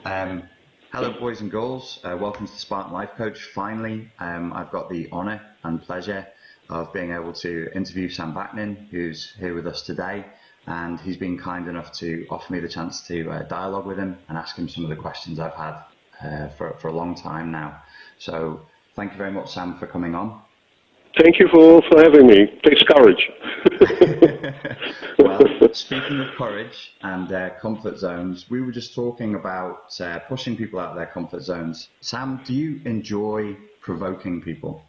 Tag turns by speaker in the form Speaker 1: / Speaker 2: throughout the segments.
Speaker 1: Um, Hello, boys and girls. Welcome to the Spartanlifecoach. Finally, I've got the honour and pleasure of being able to interview Sam Vaknin, who's here with us today. And he's been kind enough to offer me the chance to dialogue with him and ask him some of the questions I've had for a long time now. So thank you very much, Sam, for coming on.
Speaker 2: Thank you for having me. It takes courage.
Speaker 1: Well, speaking of courage and comfort zones, we were just talking about pushing people out of their comfort zones. Sam, do you enjoy provoking people?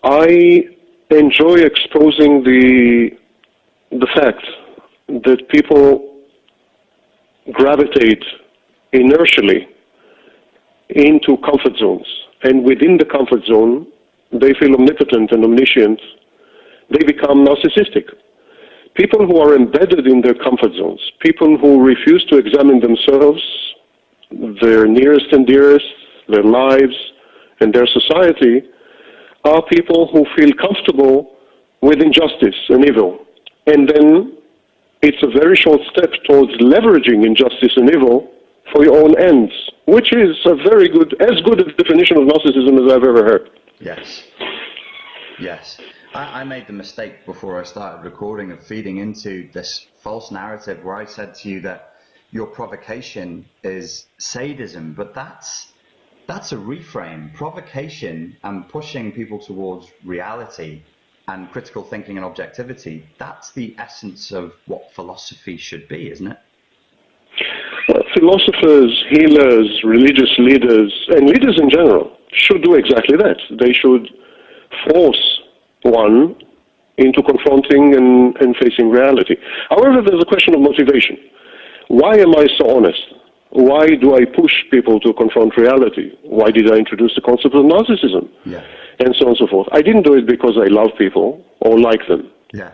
Speaker 2: I enjoy exposing the fact that people gravitate inertially into comfort zones. And within the comfort zone, they feel omnipotent and omniscient. They become narcissistic. People who are embedded in their comfort zones, people who refuse to examine themselves, their nearest and dearest, their lives, and their society, are people who feel comfortable with injustice and evil. And then it's a very short step towards leveraging injustice and evil for your own ends, which is a very good, as good a definition of narcissism as I've ever heard.
Speaker 1: Yes. Yes. I made the mistake before I started recording of feeding into this false narrative where I said to you that your provocation is sadism, but that's a reframe. Provocation and pushing people towards reality and critical thinking and objectivity, that's the essence of what philosophy should be, isn't it?
Speaker 2: Well, philosophers, healers, religious leaders, and leaders in general should do exactly that. They should force one into confronting and facing reality. However, there's a question of motivation. Why am I so honest? Why do I push people to confront reality? Why did I introduce the concept of narcissism?
Speaker 1: Yeah.
Speaker 2: And so on and so forth. I didn't do it because I love people or like them.
Speaker 1: Yeah.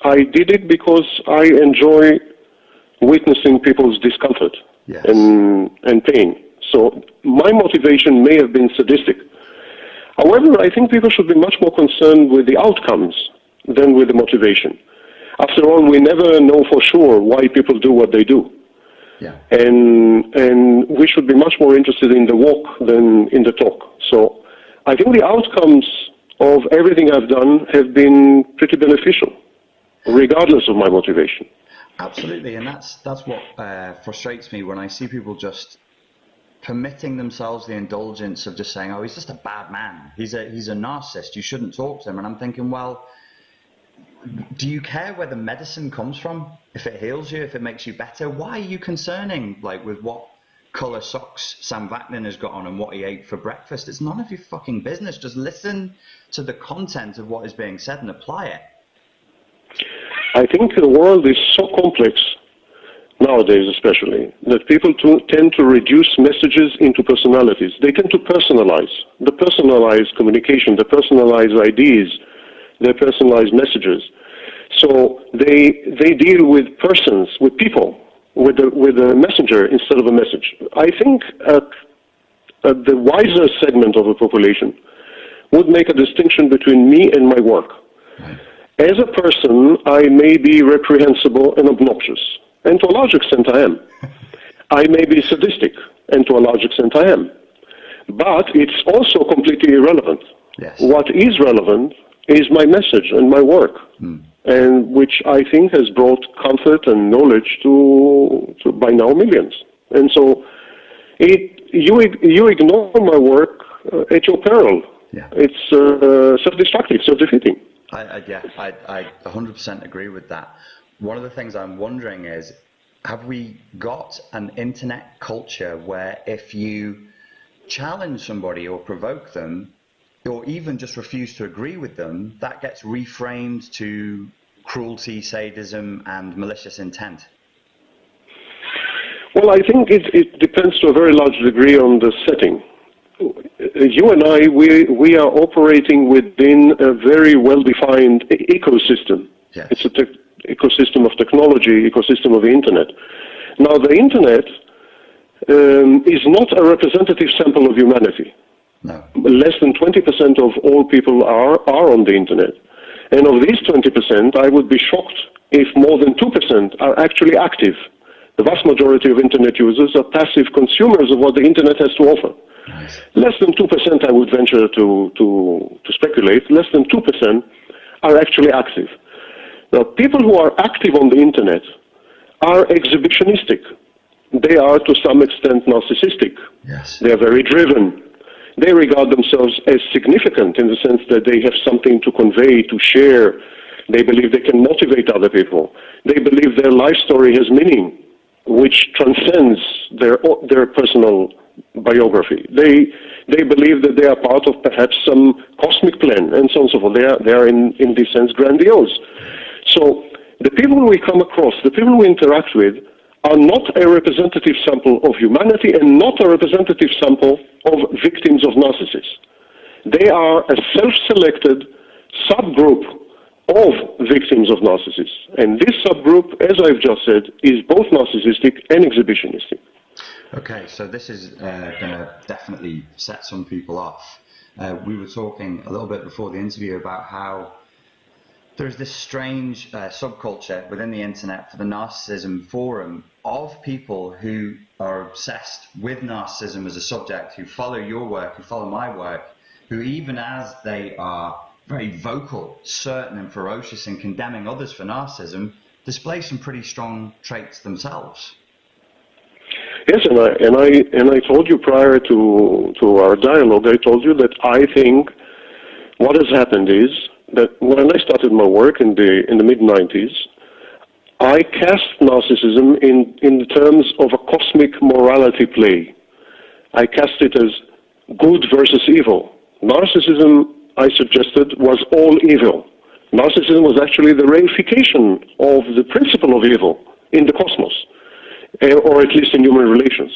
Speaker 2: I did it because I enjoy witnessing people's discomfort.
Speaker 1: Yes.
Speaker 2: and pain. So my motivation may have been sadistic. However, I think people should be much more concerned with the outcomes than with the motivation. After all, we never know for sure why people do what they do.
Speaker 1: Yeah.
Speaker 2: And we should be much more interested in the walk than in the talk. So I think the outcomes of everything I've done have been pretty beneficial, regardless of my motivation.
Speaker 1: Absolutely, and that's what frustrates me when I see people just permitting themselves the indulgence of just saying, "Oh, he's just a bad man. He's a narcissist. You shouldn't talk to him." And I'm thinking, well, do you care where the medicine comes from? If it heals you, if it makes you better, why are you concerning with what colour socks Sam Vaknin has got on and what he ate for breakfast? It's none of your fucking business. Just listen to the content of what is being said and apply it.
Speaker 2: I think the world is so complex, nowadays especially, that people tend to reduce messages into personalities. They tend to personalize. The personalized communication, the personalized ideas, their personalized messages. So they deal with persons, with people, with a messenger instead of a message. I think the wiser segment of the population would make a distinction between me and my work. As a person, I may be reprehensible and obnoxious, and to a large extent I am. I may be sadistic, and to a large extent I am. But it's also completely irrelevant.
Speaker 1: Yes.
Speaker 2: What is relevant is my message and my work, and which I think has brought comfort and knowledge to by now millions. And so you ignore my work at your peril.
Speaker 1: Yeah.
Speaker 2: It's self-destructive, self-defeating.
Speaker 1: I 100% agree with that. One of the things I'm wondering is, have we got an internet culture where if you challenge somebody or provoke them, or even just refuse to agree with them, that gets reframed to cruelty, sadism, and malicious intent?
Speaker 2: Well, I think it depends to a very large degree on the setting. You and I, we are operating within a very well-defined ecosystem.
Speaker 1: Yes.
Speaker 2: It's an ecosystem of technology, ecosystem of the Internet. Now, the Internet is not a representative sample of humanity.
Speaker 1: No.
Speaker 2: Less than 20% of all people are on the Internet. And of these 20%, I would be shocked if more than 2% are actually active. The vast majority of internet users are passive consumers of what the internet has to offer.
Speaker 1: Nice.
Speaker 2: Less than 2%, I would venture to speculate, less than 2% are actually active. Now, people who are active on the internet are exhibitionistic. They are, to some extent, narcissistic.
Speaker 1: Yes.
Speaker 2: They are very driven. They regard themselves as significant in the sense that they have something to convey, to share. They believe they can motivate other people. They believe their life story has meaning, which transcends their personal biography. They believe that they are part of perhaps some cosmic plan, and so on and so forth. They are in this sense grandiose. So the people we come across, the people we interact with, are not a representative sample of humanity and not a representative sample of victims of narcissists. They are a self-selected subgroup of victims of narcissists. And this subgroup, as I've just said, is both narcissistic and exhibitionistic.
Speaker 1: Okay, so this is going to definitely set some people off. We were talking a little bit before the interview about how there's this strange subculture within the internet for the narcissism forum of people who are obsessed with narcissism as a subject, who follow your work, who follow my work, who even as they are very vocal, certain and ferocious in condemning others for narcissism, display some pretty strong traits themselves.
Speaker 2: Yes, and I told you prior to our dialogue, I told you that I think what has happened is that when I started my work in the mid-90s, I cast narcissism in terms of a cosmic morality play. I cast it as good versus evil. Narcissism, I suggested, was all evil. Narcissism was actually the reification of the principle of evil in the cosmos, or at least in human relations.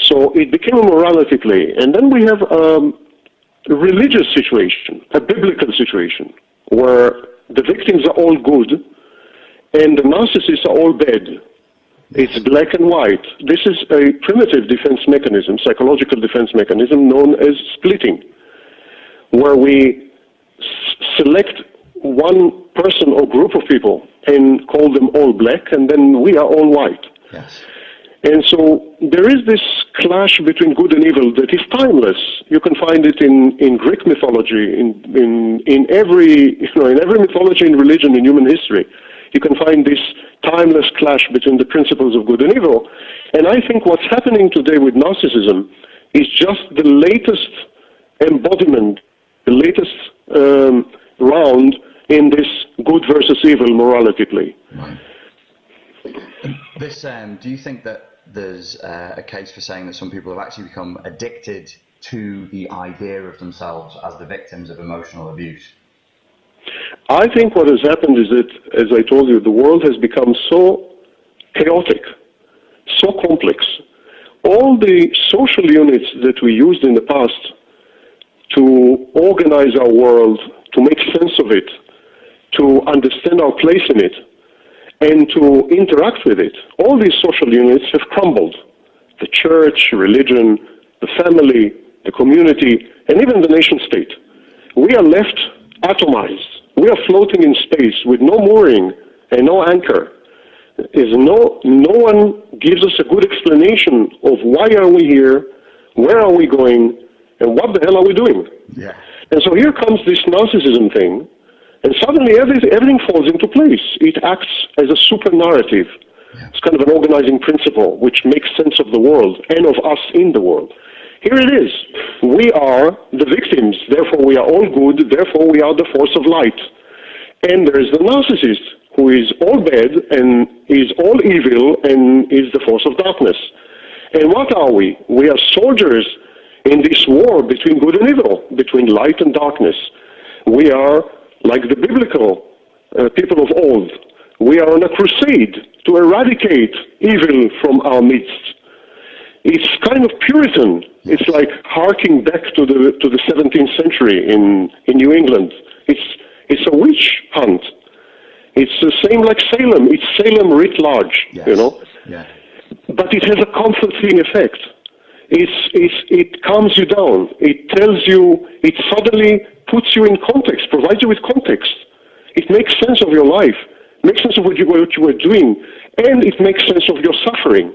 Speaker 2: So it became a morality play. And then we have a religious situation, a biblical situation, where the victims are all good and the narcissists are all bad. It's black and white. This is a primitive defense mechanism, psychological defense mechanism known as splitting, where we select one person or group of people and call them all black, and then we are all white.
Speaker 1: Yes.
Speaker 2: And so there is this clash between good and evil that is timeless. You can find it in Greek mythology, in every mythology and religion in human history. You can find this timeless clash between the principles of good and evil. And I think what's happening today with narcissism is just the latest embodiment, the latest round in this good versus evil morality play.
Speaker 1: Right. This, do you think that there's a case for saying that some people have actually become addicted to the idea of themselves as the victims of emotional abuse?
Speaker 2: I think what has happened is that, as I told you, the world has become so chaotic, so complex. All the social units that we used in the past to organize our world, to make sense of it, to understand our place in it, and to interact with it, all these social units have crumbled. The church, religion, the family, the community, and even the nation state. We are left atomized. We are floating in space with no mooring and no anchor. No one gives us a good explanation of why are we here, where are we going, and what the hell are we doing?
Speaker 1: Yeah.
Speaker 2: And so here comes this narcissism thing, and suddenly everything falls into place. It acts as a super narrative.
Speaker 1: Yeah.
Speaker 2: It's kind of an organizing principle which makes sense of the world and of us in the world. Here it is. We are the victims, therefore we are all good, therefore we are the force of light. And there is the narcissist, who is all bad and is all evil and is the force of darkness. And what are we? We are soldiers in this war between good and evil, between light and darkness. We are like the biblical people of old. We are on a crusade to eradicate evil from our midst. It's kind of Puritan. It's like harking back to the 17th century in New England. It's a witch hunt. It's the same like Salem. It's Salem writ large,
Speaker 1: Yes.
Speaker 2: you know.
Speaker 1: Yeah.
Speaker 2: But it has a comforting effect. It calms you down. It tells you. It suddenly puts you in context, provides you with context. It makes sense of your life, makes sense of what you were doing, And it makes sense of your suffering.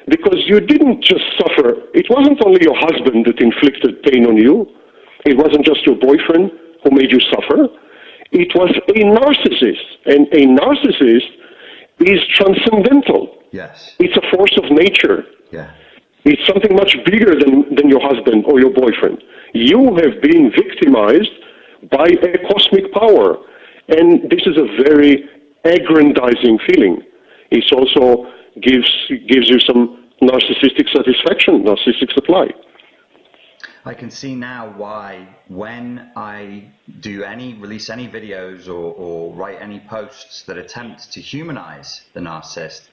Speaker 2: Because you didn't just suffer. It wasn't only your husband that inflicted pain on you. It wasn't just your boyfriend who made you suffer. It was a narcissist. And a narcissist is transcendental.
Speaker 1: Yes.
Speaker 2: It's a force of nature.
Speaker 1: Yeah.
Speaker 2: It's something much bigger than your husband or your boyfriend. You have been victimized by a cosmic power. And this is a very aggrandizing feeling. It also gives you some narcissistic satisfaction, narcissistic supply.
Speaker 1: I can see now why when I release any videos or write any posts that attempt to humanize the narcissist,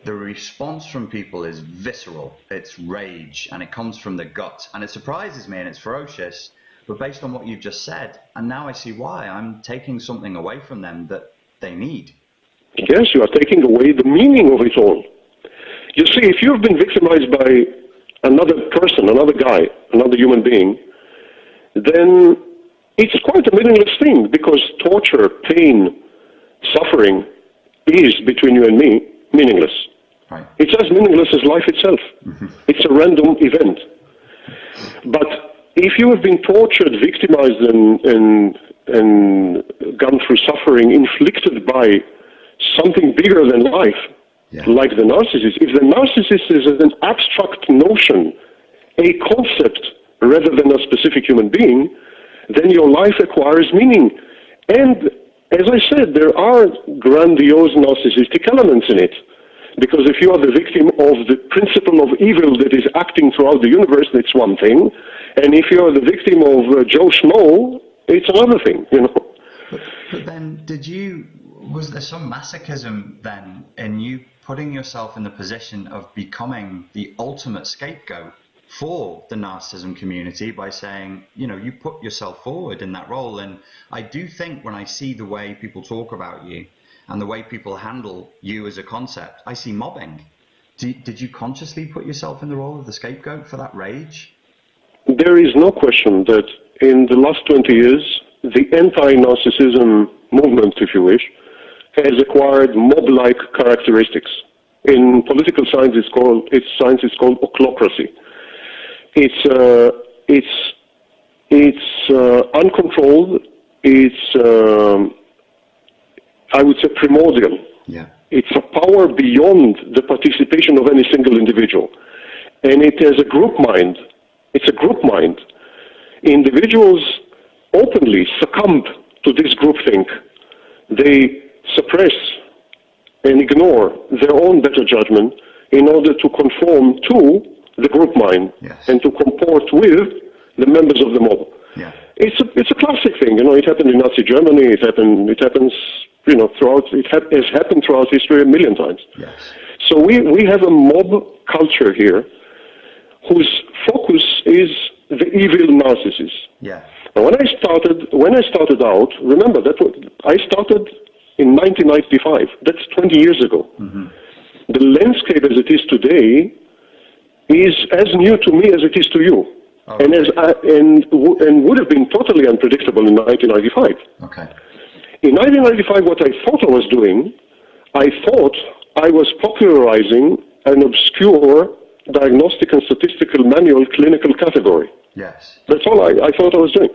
Speaker 1: the response from people is visceral. It's rage, and it comes from the gut, and it surprises me and it's ferocious. But based on what you've just said, and now I see why, I'm taking something away from them that they need.
Speaker 2: Yes, you are taking away the meaning of it all. You see, if you've been victimized by another person, another guy, another human being, then it's quite a meaningless thing, because torture, pain, suffering is, between you and me, meaningless.
Speaker 1: Right.
Speaker 2: It's as meaningless as life itself. Mm-hmm. It's a random event. But if you have been tortured, victimized, and gone through suffering inflicted by something bigger than life, like the narcissist, if the narcissist is an abstract notion, a concept rather than a specific human being, then your life acquires meaning. And as I said, there are grandiose narcissistic elements in it. Because if you are the victim of the principle of evil that is acting throughout the universe, that's one thing. And if you are the victim of Joe Schmo, it's another thing, you know.
Speaker 1: But then, was there some masochism then in you putting yourself in the position of becoming the ultimate scapegoat for the narcissism community by saying, you put yourself forward in that role? And I do think when I see the way people talk about you and the way people handle you as a concept, I see mobbing. Did you consciously put yourself in the role of the scapegoat for that rage?
Speaker 2: There is no question that in the last 20 years, the anti-narcissism movement, if you wish, has acquired mob-like characteristics. In political science, it's called ochlocracy. It's uncontrolled. It's I would say primordial.
Speaker 1: Yeah.
Speaker 2: It's a power beyond the participation of any single individual. And it is a group mind. It's a group mind. Individuals openly succumb to this groupthink. They suppress and ignore their own better judgment in order to conform to the group mind.
Speaker 1: Yes.
Speaker 2: And to comport with the members of the mob.
Speaker 1: Yeah.
Speaker 2: It's a classic thing. It happened in Nazi Germany. It happens has happened throughout history a million times.
Speaker 1: Yes.
Speaker 2: So we have a mob culture here whose focus is the evil narcissist.
Speaker 1: Yeah.
Speaker 2: And when I started out, remember that I started in 1995. That's 20 years ago. Mm-hmm. The landscape as it is today is as new to me as it is to you. Okay. And would have been totally unpredictable in 1995.
Speaker 1: Okay.
Speaker 2: In 1995, what I thought I was doing, I thought I was popularizing an obscure diagnostic and statistical manual clinical category.
Speaker 1: Yes.
Speaker 2: That's all I thought I was doing.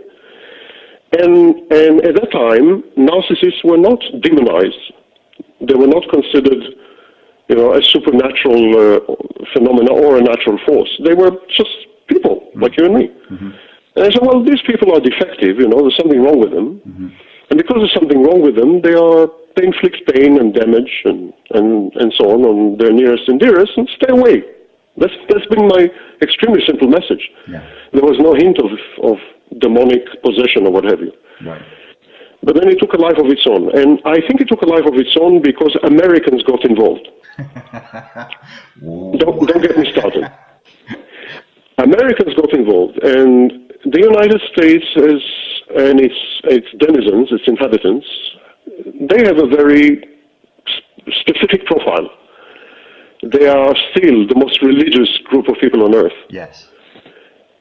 Speaker 2: And at that time, narcissists were not demonized. They were not considered, a supernatural phenomena or a natural force. They were just people, like you and me. Mm-hmm. And I said, well, these people are defective, there's something wrong with them. Mm-hmm. And because there's something wrong with them, they inflict pain and damage and so on their nearest and dearest, and stay away. That's been my extremely simple message. Yeah. There was no hint of demonic possession or what have you.
Speaker 1: Right.
Speaker 2: But then it took a life of its own. And I think it took a life of its own because Americans got involved. Don't get me started. Americans got involved, and the United States and its denizens, its inhabitants, they have a very specific profile. They are still the most religious group of people on earth.
Speaker 1: Yes.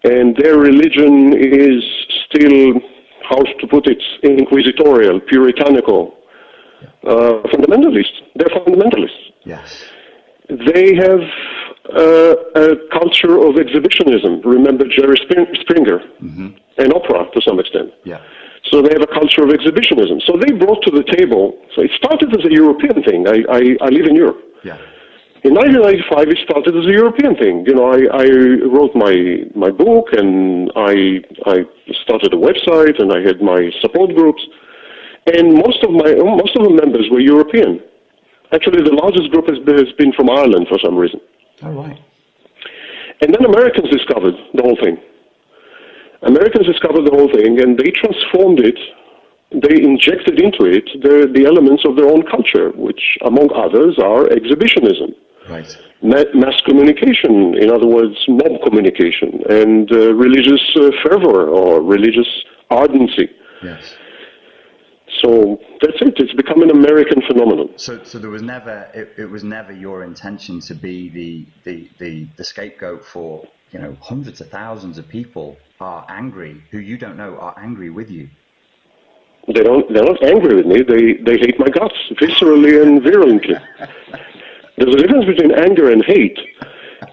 Speaker 1: And
Speaker 2: their religion is still, how to put it, inquisitorial, puritanical, fundamentalist. They're fundamentalists.
Speaker 1: Yes.
Speaker 2: They have a culture of exhibitionism. Remember Jerry Springer, and opera to some extent.
Speaker 1: Yeah.
Speaker 2: So they have a culture of exhibitionism. So they brought to the table, so it started as a European thing. I live in Europe.
Speaker 1: Yeah.
Speaker 2: In 1995, it started as a European thing. You know, I wrote my book, and I started a website, and I had my support groups, and most of the members were European. Actually, the largest group has been from Ireland for some reason.
Speaker 1: Oh, right.
Speaker 2: And then Americans discovered the whole thing. Americans discovered the whole thing, and they transformed it. They injected into it the elements of their own culture, which, among others, are exhibitionism.
Speaker 1: Right.
Speaker 2: Mass communication, in other words, mob communication, and religious fervor or religious ardency.
Speaker 1: Yes.
Speaker 2: So that's it. It's become an American phenomenon.
Speaker 1: So there was never, it was never your intention to be the scapegoat for, you know, hundreds of thousands of people are angry, who you don't know are angry with you.
Speaker 2: They're not angry with me. They hate my guts viscerally and virulently. There's a difference between anger and hate.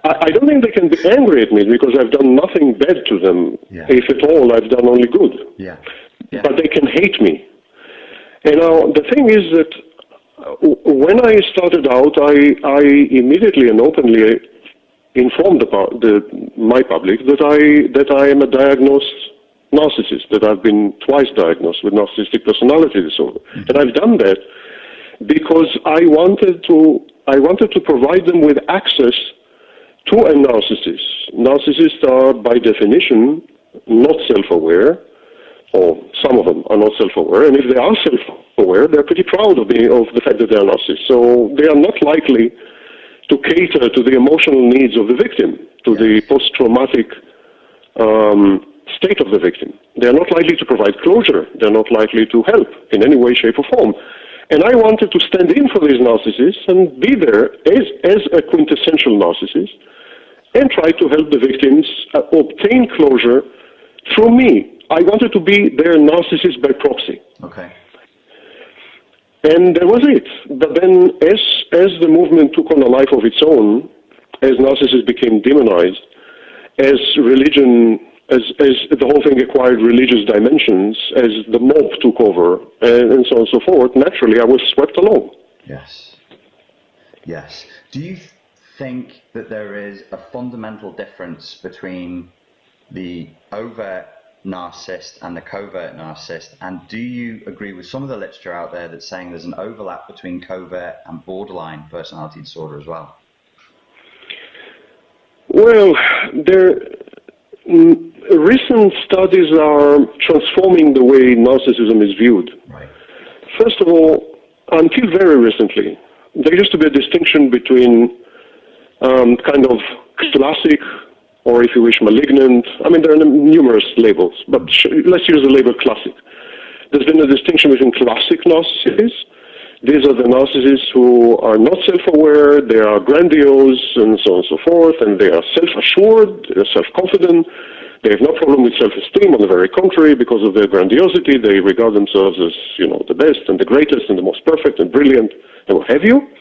Speaker 2: I don't think they can be angry at me because I've done nothing bad to them. Yeah. If at all, I've done only good.
Speaker 1: Yeah. Yeah.
Speaker 2: But they can hate me. And now the thing is that when I started out, I immediately and openly informed my public that I am a diagnosed narcissist, that I've been twice diagnosed with narcissistic personality disorder. Mm-hmm. And I've done that because I wanted to provide them with access to a narcissist. Narcissists are, by definition, not self-aware, or some of them are not self-aware, and if they are self-aware, they're pretty proud of the fact that they're narcissists. So they are not likely to cater to the emotional needs of the victim, to the post-traumatic state of the victim. They're not likely to provide closure. They're not likely to help in any way, shape, or form. And I wanted to stand in for these narcissists and be there as a quintessential narcissist and try to help the victims obtain closure through me. I wanted to be their narcissist by proxy.
Speaker 1: Okay.
Speaker 2: And that was it. But then as the movement took on a life of its own, as narcissists became demonized, as religion, as the whole thing acquired religious dimensions, as the mob took over, and so on and so forth, naturally I was swept along.
Speaker 1: Yes. Yes. Do you think that there is a fundamental difference between the overt narcissist and the covert narcissist, and do you agree with some of the literature out there that's saying there's an overlap between covert and borderline personality disorder as well?
Speaker 2: Well, recent studies are transforming the way narcissism is viewed.
Speaker 1: Right.
Speaker 2: First of all, until very recently, there used to be a distinction between kind of classic, or if you wish, malignant. I mean, there are numerous labels, but let's use the label classic. There's been a distinction between classic narcissists. These are the narcissists who are not self-aware, they are grandiose, and so on and so forth, and they are self-assured, they're self-confident, they have no problem with self-esteem. On the very contrary, because of their grandiosity, they regard themselves as, you know, the best and the greatest and the most perfect and brilliant, and what have you.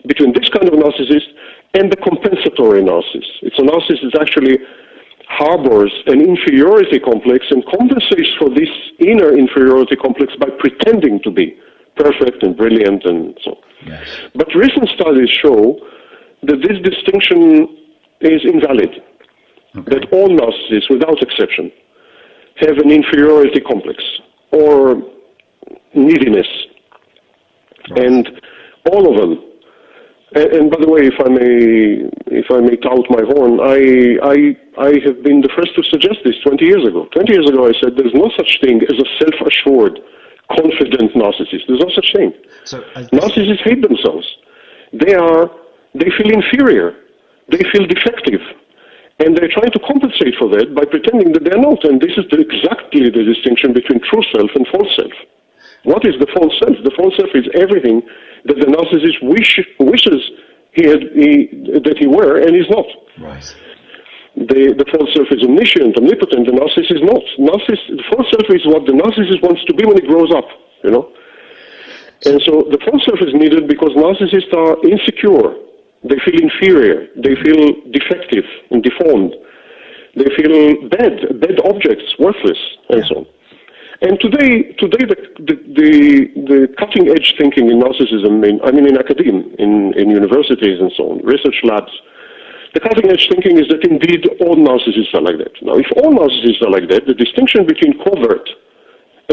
Speaker 2: Between this kind of narcissist and the compensatory narcissist. It's a narcissist that actually harbors an inferiority complex and compensates for this inner inferiority complex by pretending to be perfect and brilliant and so on.
Speaker 1: Yes.
Speaker 2: But recent studies show that this distinction is invalid. Okay. That all narcissists, without exception, have an inferiority complex or neediness. Right. And all of them. And by the way, if I may tout my horn, I have been the first to suggest this 20 years ago. 20 years ago I said there's no such thing as a self-assured, confident narcissist. There's no such thing. So, narcissists hate themselves. They feel inferior. They feel defective. And they're trying to compensate for that by pretending that they're not. And this is exactly the distinction between true self and false self. What is the false self? The false self is everything that the narcissist wishes that he were and is not.
Speaker 1: Right.
Speaker 2: The false self is omniscient, omnipotent. The narcissist is not. The false self is what the narcissist wants to be when he grows up. You know. And so the false self is needed because narcissists are insecure. They feel inferior. They feel defective and deformed. They feel bad objects, worthless, and so on. And today, the cutting-edge thinking in narcissism, in academia, in universities and so on, research labs, the cutting-edge thinking is that indeed all narcissists are like that. Now, if all narcissists are like that, the distinction between covert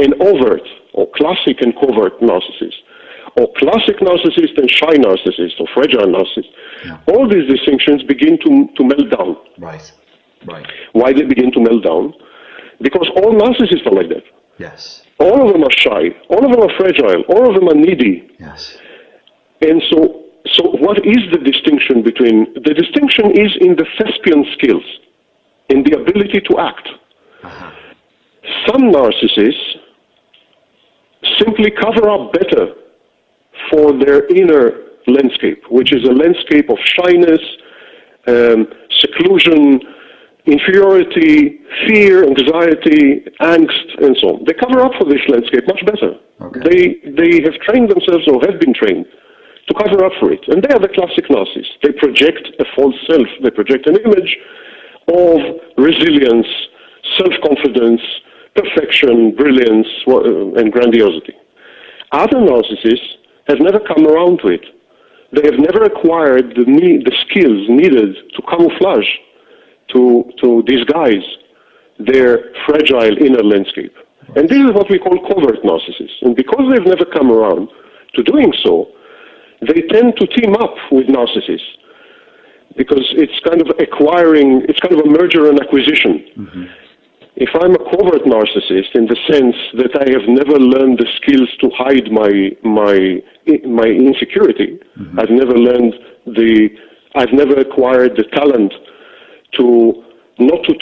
Speaker 2: and overt, or classic and covert narcissists, or classic narcissist and shy narcissist, or fragile narcissist, all these distinctions begin to melt down.
Speaker 1: Right.
Speaker 2: Why they begin to melt down? Because all narcissists are like that.
Speaker 1: Yes.
Speaker 2: All of them are shy. All of them are fragile. All of them are needy.
Speaker 1: Yes.
Speaker 2: And so what is the distinction between... The distinction is in the thespian skills, in the ability to act.
Speaker 1: Uh-huh.
Speaker 2: Some narcissists simply cover up better for their inner landscape, which is a landscape of shyness, seclusion, inferiority, fear, anxiety, angst, and so on. They cover up for this landscape much better. Okay. They have trained themselves or have been trained to cover up for it. And they are the classic narcissists. They project a false self. They project an image of resilience, self-confidence, perfection, brilliance, and grandiosity. Other narcissists have never come around to it. They have never acquired the skills needed to camouflage, to disguise their fragile inner landscape. And this is what we call covert narcissists. And because they've never come around to doing so, they tend to team up with narcissists because it's kind of a merger and acquisition. Mm-hmm. If I'm a covert narcissist in the sense that I have never learned the skills to hide my insecurity, mm-hmm. I've never acquired the talent to not to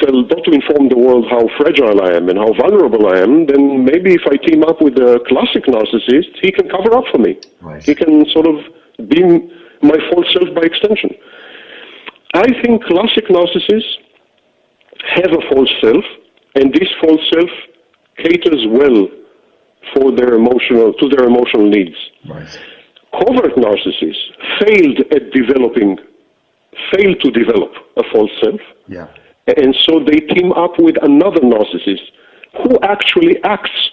Speaker 2: inform the world how fragile I am and how vulnerable I am, then maybe if I team up with a classic narcissist, he can cover up for me. Right. He can sort of be my false self by extension. I think classic narcissists have a false self, and this false self caters well to their emotional needs. Right. Covert narcissists failed to develop a false self. Yeah. And so they team up with another narcissist who actually acts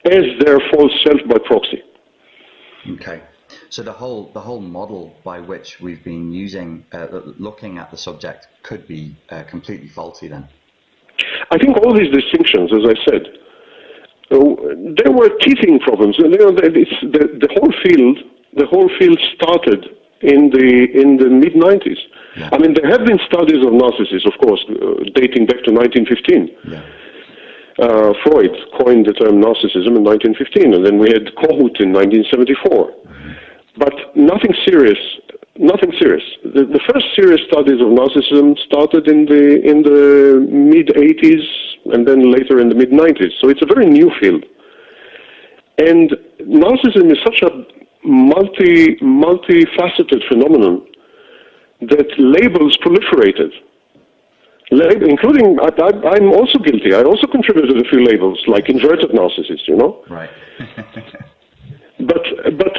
Speaker 2: as their false self by proxy.
Speaker 1: Okay. So the whole model by which we've been using, looking at the subject, could be completely faulty then?
Speaker 2: I think all these distinctions, as I said, there were teething problems. The whole field started in the mid-90s. Yeah. I mean, there have been studies of narcissists, of course, dating back to 1915. Yeah. Freud coined the term narcissism in 1915, and then we had Kohut in 1974. Mm-hmm. But nothing serious. The first serious studies of narcissism started in the mid-80s and then later in the mid-90s. So it's a very new field. And narcissism is such a multifaceted phenomenon that labels proliferated, including, I'm also guilty. I also contributed a few labels, like inverted narcissist, Right. But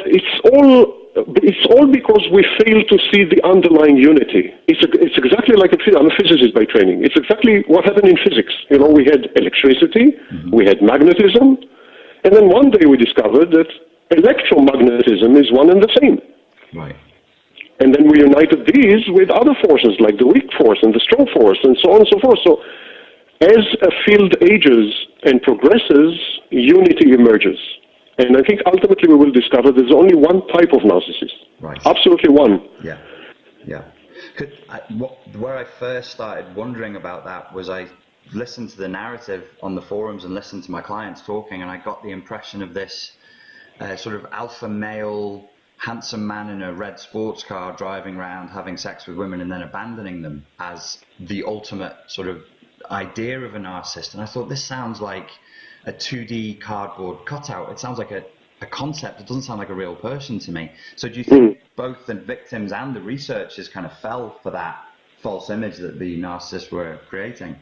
Speaker 2: it's all because we fail to see the underlying unity. It's exactly like I'm a physicist by training. It's exactly what happened in physics. We had electricity, mm-hmm. we had magnetism, and then one day we discovered that electromagnetism is one and the same. Right. And then we united these with other forces like the weak force and the strong force and so on and so forth. So as a field ages and progresses, unity emerges. And I think ultimately we will discover there's only one type of narcissist. Right. Absolutely one.
Speaker 1: Yeah. Yeah. Where I first started wondering about that was I listened to the narrative on the forums and listened to my clients talking, and I got the impression of this sort of alpha male, handsome man in a red sports car driving around having sex with women and then abandoning them as the ultimate sort of idea of a narcissist. And I thought, this sounds like a 2D cardboard cutout. It sounds like a concept. It doesn't sound like a real person to me. So do you think both the victims and the researchers kind of fell for that false image that the narcissists were creating?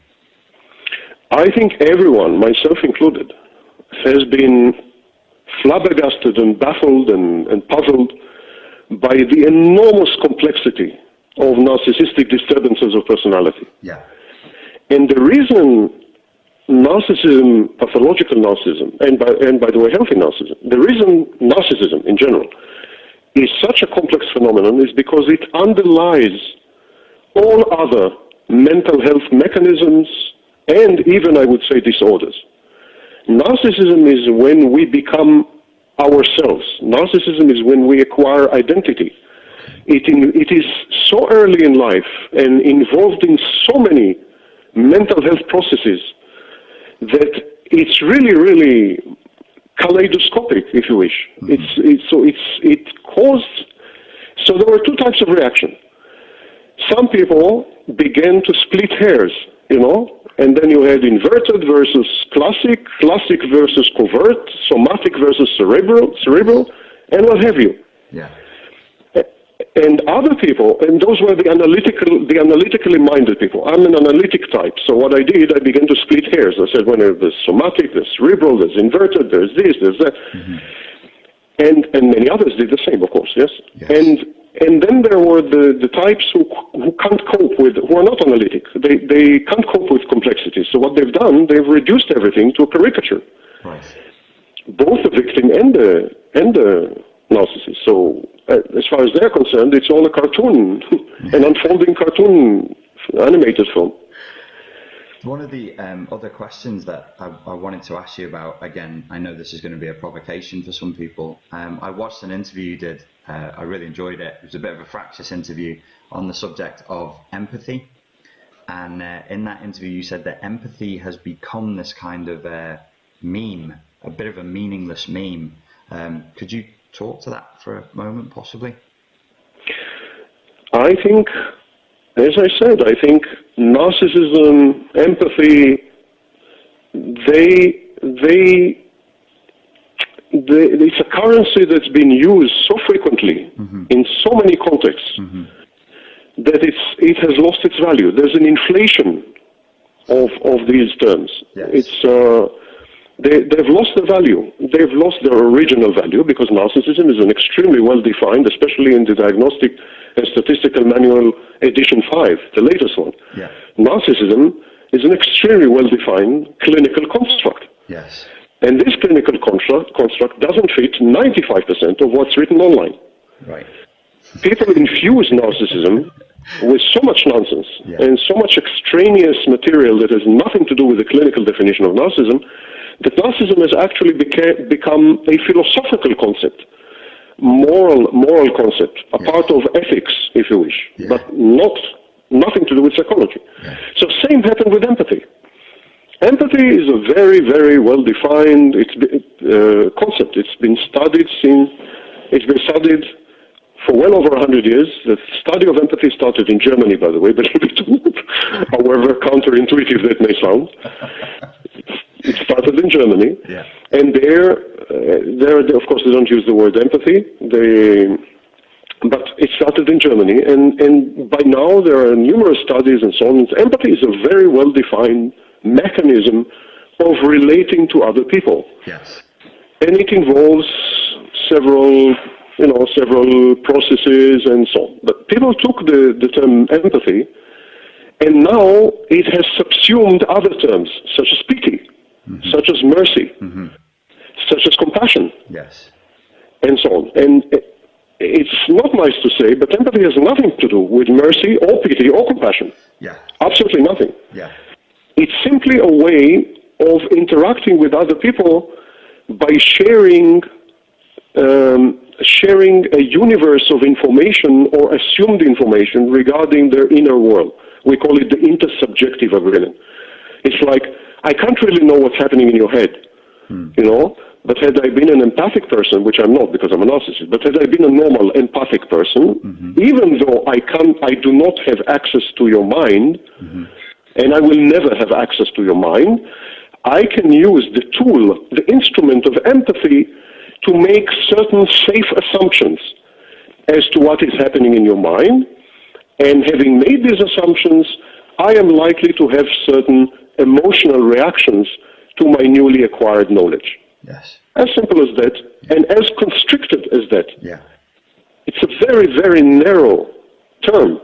Speaker 2: I think everyone, myself included, has been flabbergasted and baffled and puzzled by the enormous complexity of narcissistic disturbances of personality.
Speaker 1: Yeah.
Speaker 2: And the reason narcissism, pathological narcissism, and by the way, healthy narcissism, the reason narcissism in general is such a complex phenomenon is because it underlies all other mental health mechanisms and even, I would say, disorders. Narcissism is when we become ourselves. Narcissism is when we acquire identity. It is so early in life and involved in so many mental health processes that it's really, really kaleidoscopic, if you wish. So there were two types of reaction. Some people began to split hairs, and then you had inverted versus classic versus covert, somatic versus cerebral, and what have you.
Speaker 1: Yeah.
Speaker 2: And other people, and those were the analytically minded people. I'm an analytic type, so what I did, I began to split hairs. I said, well, there's somatic, there's cerebral, there's inverted, there's this, there's that. Mm-hmm. And many others did the same, of course, yes? And then there were the types who can't cope with, who are not analytic. They can't cope with complexity. So what they've done, they've reduced everything to a caricature. Right. Both the victim and the narcissist. So as far as they're concerned, it's all a cartoon, an unfolding cartoon animated film.
Speaker 1: One of the other questions that I wanted to ask you about, again, I know this is going to be a provocation for some people. I watched an interview you did. I really enjoyed it. It was a bit of a fractious interview on the subject of empathy. And in that interview, you said that empathy has become this kind of meme, a bit of a meaningless meme. Could you talk to that for a moment, possibly?
Speaker 2: I think, as I said, narcissism, empathy, it's a currency that's been used so frequently in so many contexts that it has lost its value. There's an inflation of these terms. Yes. They've lost their value. They've lost their original value because narcissism is an extremely well-defined, especially in the Diagnostic and Statistical Manual Edition 5, the latest one. Yeah. Narcissism is an extremely well-defined clinical construct. Yes. And this clinical construct doesn't fit 95% of what's written online. Right. People infuse narcissism with so much nonsense and so much extraneous material that has nothing to do with the clinical definition of narcissism, that narcissism has actually become a philosophical concept, moral concept, a part of ethics, if you wish, but nothing to do with psychology. Yeah. So same happened with empathy. Empathy is a very, very well-defined concept. It's been studied for well over 100 years. The study of empathy started in Germany, by the way, but however counterintuitive that may sound. It started in Germany, and there, of course, they don't use the word empathy. But it started in Germany, and by now there are numerous studies and so on. Empathy is a very well-defined mechanism of relating to other people. Yes. And it involves several processes and so on. But people took the term empathy, and now it has subsumed other terms, such as pity, such as mercy, such as compassion, and so on. And it's not nice to say, but empathy has nothing to do with mercy or pity or compassion. Yeah. Absolutely nothing. Yeah. It's simply a way of interacting with other people by sharing a universe of information or assumed information regarding their inner world. We call it the intersubjective agreement. It's like, I can't really know what's happening in your head, but had I been an empathic person, which I'm not because I'm a narcissist, but had I been a normal empathic person, even though I do not have access to your mind, and I will never have access to your mind, I can use the tool, the instrument of empathy to make certain safe assumptions as to what is happening in your mind. And having made these assumptions, I am likely to have certain emotional reactions to my newly acquired knowledge. Yes. As simple as that. and as constricted as that.
Speaker 1: Yeah.
Speaker 2: It's a very, very narrow term.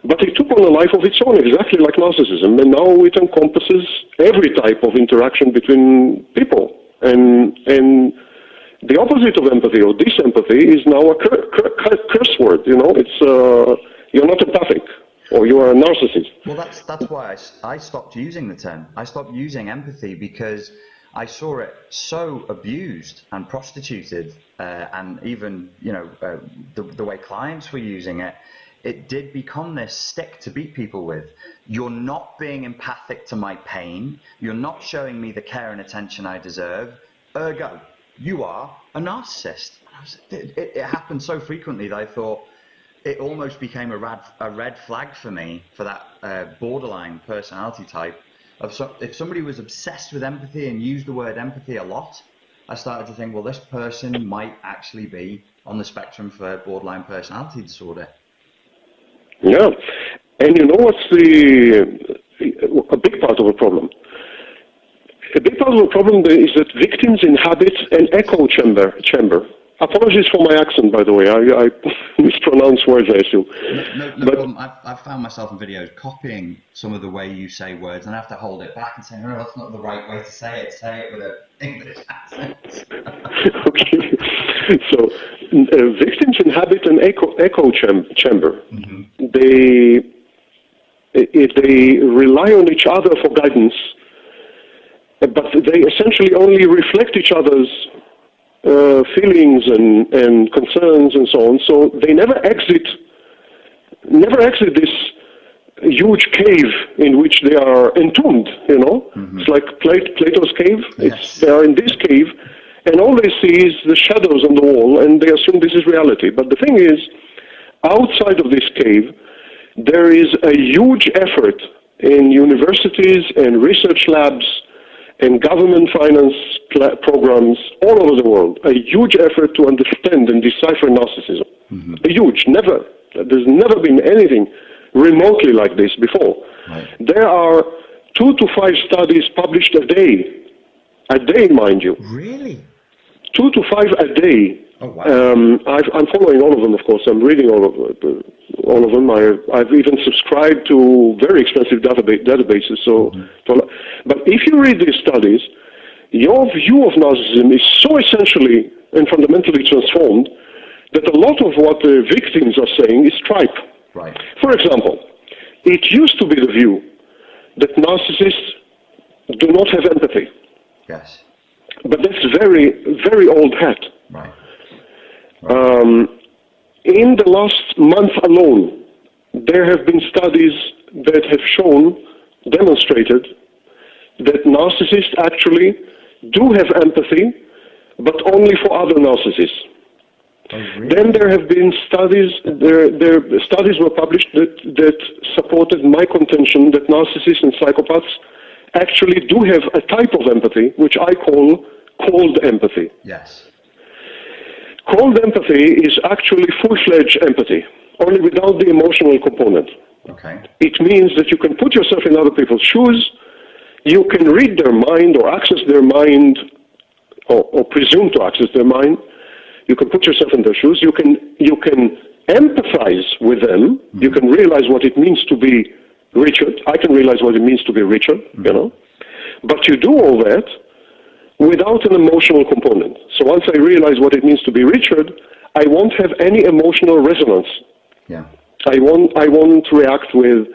Speaker 2: But it took on a life of its own, exactly like narcissism, and now it encompasses every type of interaction between people. And the opposite of empathy, or disempathy, is now a curse word. You know, it's you're not empathic, or you are a narcissist.
Speaker 1: Well, that's why I stopped using the term. I stopped using empathy because I saw it so abused and prostituted, and even, you know, the way clients were using it. It did become this stick to beat people with. You're not being empathic to my pain. You're not showing me the care and attention I deserve. Ergo, you are a narcissist. It happened so frequently that I thought it almost became a red flag for me for that borderline personality type. If somebody was obsessed with empathy and used the word empathy a lot, I started to think, well, this person might actually be on the spectrum for borderline personality disorder.
Speaker 2: Yeah, and you know what's a big part of the problem? A big part of the problem is that victims inhabit an echo chamber. Apologies for my accent, by the way. I mispronounce words, I assume.
Speaker 1: No problem. I've found myself in videos copying some of the way you say words, and I have to hold it back and say, no, that's not the right way to say it. Say it with an English accent.
Speaker 2: Okay. So, victims inhabit an echo chamber. Mm-hmm. They rely on each other for guidance, but they essentially only reflect each other's feelings and concerns and so on. So they never exit this huge cave in which they are entombed. You know, mm-hmm. It's like Plato's cave.
Speaker 1: Yes.
Speaker 2: They are in this cave, and all they see is the shadows on the wall, and they assume this is reality. But the thing is, outside of this cave, there is a huge effort in universities and research labs and government finance programs all over the world, a huge effort to understand and decipher narcissism. Mm-hmm. There's never been anything remotely like this before. Right. There are 2 to 5 studies published a day, mind you.
Speaker 1: Really?
Speaker 2: 2 to 5 a day.
Speaker 1: Oh, wow.
Speaker 2: I'm following all of them, of course. I'm reading all of them. I've even subscribed to very expensive databases. So, mm-hmm. But if you read these studies, your view of narcissism is so essentially and fundamentally transformed that a lot of what the victims are saying is tripe.
Speaker 1: Right.
Speaker 2: For example, it used to be the view that narcissists do not have empathy.
Speaker 1: Yes.
Speaker 2: But that's very, very old hat.
Speaker 1: Right.
Speaker 2: In the last month alone, there have been studies that have demonstrated that narcissists actually do have empathy, but only for other narcissists.
Speaker 1: Oh, really?
Speaker 2: Then there have been studies, studies were published that supported my contention that narcissists and psychopaths actually do have a type of empathy, which I call cold empathy.
Speaker 1: Yes.
Speaker 2: Cold empathy is actually full-fledged empathy, only without the emotional component.
Speaker 1: Okay.
Speaker 2: It means that you can put yourself in other people's shoes, you can read their mind or access their mind, or presume to access their mind. You can put yourself in their shoes. You can empathize with them. Mm-hmm. You can realize what it means to be Richard. I can realize what it means to be Richard, mm-hmm. you know. But you do all that without an emotional component. So once I realize what it means to be Richard, I won't have any emotional resonance.
Speaker 1: Yeah.
Speaker 2: I won't react with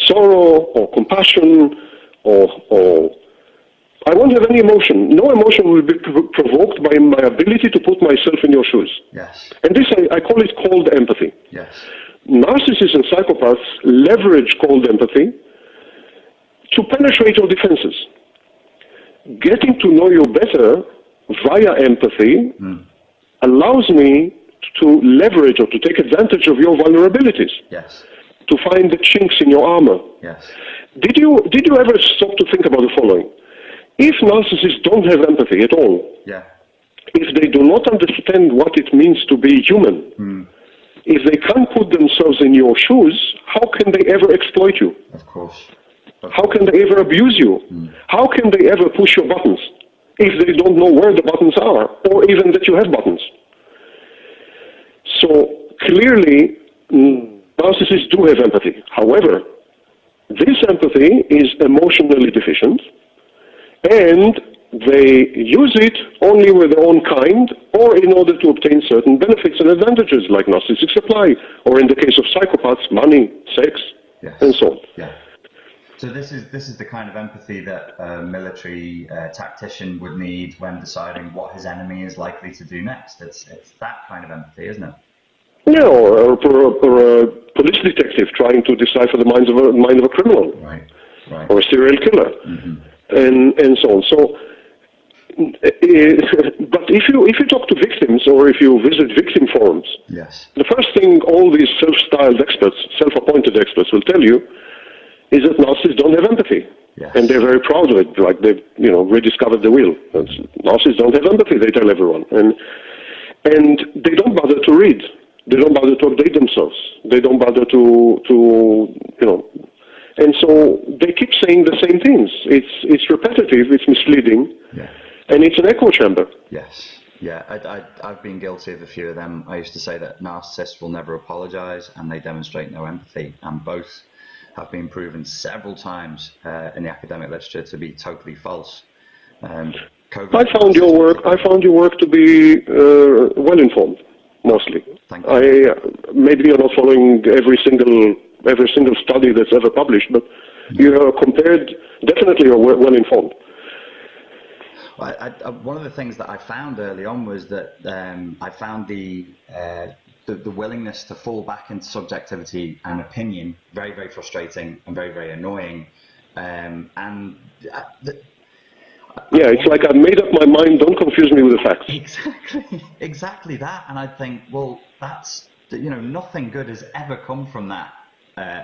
Speaker 2: sorrow or compassion or I won't have any emotion. No emotion will be provoked by my ability to put myself in your shoes.
Speaker 1: Yes.
Speaker 2: And this, I call it cold empathy.
Speaker 1: Yes.
Speaker 2: Narcissists and psychopaths leverage cold empathy to penetrate your defenses. Getting to know you better via empathy allows me to leverage or to take advantage of your vulnerabilities.
Speaker 1: Yes.
Speaker 2: To find the chinks in your armor.
Speaker 1: Yes.
Speaker 2: Did you ever stop to think about the following? If narcissists don't have empathy at all,
Speaker 1: yeah.
Speaker 2: If they do not understand what it means to be human, if they can't put themselves in your shoes, how can they ever exploit you?
Speaker 1: Of course.
Speaker 2: How can they ever abuse you? How can they ever push your buttons? if they don't know where the buttons are, or even that you have buttons. So clearly, narcissists do have empathy. However, this empathy is emotionally deficient, and they use it only with their own kind or in order to obtain certain benefits and advantages like narcissistic supply, or in the case of psychopaths, money, sex, and so on.
Speaker 1: Yeah. So this is the kind of empathy that a military tactician would need when deciding what his enemy is likely to do next. It's that kind of empathy, isn't it?
Speaker 2: Yeah, or a police detective trying to decipher the mind of a criminal,
Speaker 1: right.
Speaker 2: or a serial killer, and so on. So, but if you talk to victims, or if you visit victim forums, the first thing all these self-styled experts, self-appointed experts, will tell you is that narcissists don't have empathy, and they're very proud of it, like they've rediscovered the wheel. Narcissists don't have empathy, they tell everyone, and they don't bother to read. They don't bother to update themselves. They don't bother to and so they keep saying the same things. It's repetitive, it's misleading, and it's an echo chamber.
Speaker 1: Yes. Yeah, I've been guilty of a few of them. I used to say that narcissists will never apologize, and they demonstrate no empathy, and both have been proven several times in the academic literature to be totally false. I found your work to be well informed. Mostly. Thank you.
Speaker 2: Maybe you're not following every single study that's ever published, but you are compared. Definitely, you're well informed.
Speaker 1: One of the things that I found early on was that I found the willingness to fall back into subjectivity and opinion very, very frustrating and very, very annoying. It's like I've made up my mind, don't confuse me with the facts. Exactly that. And I think, well, that's, nothing good has ever come from that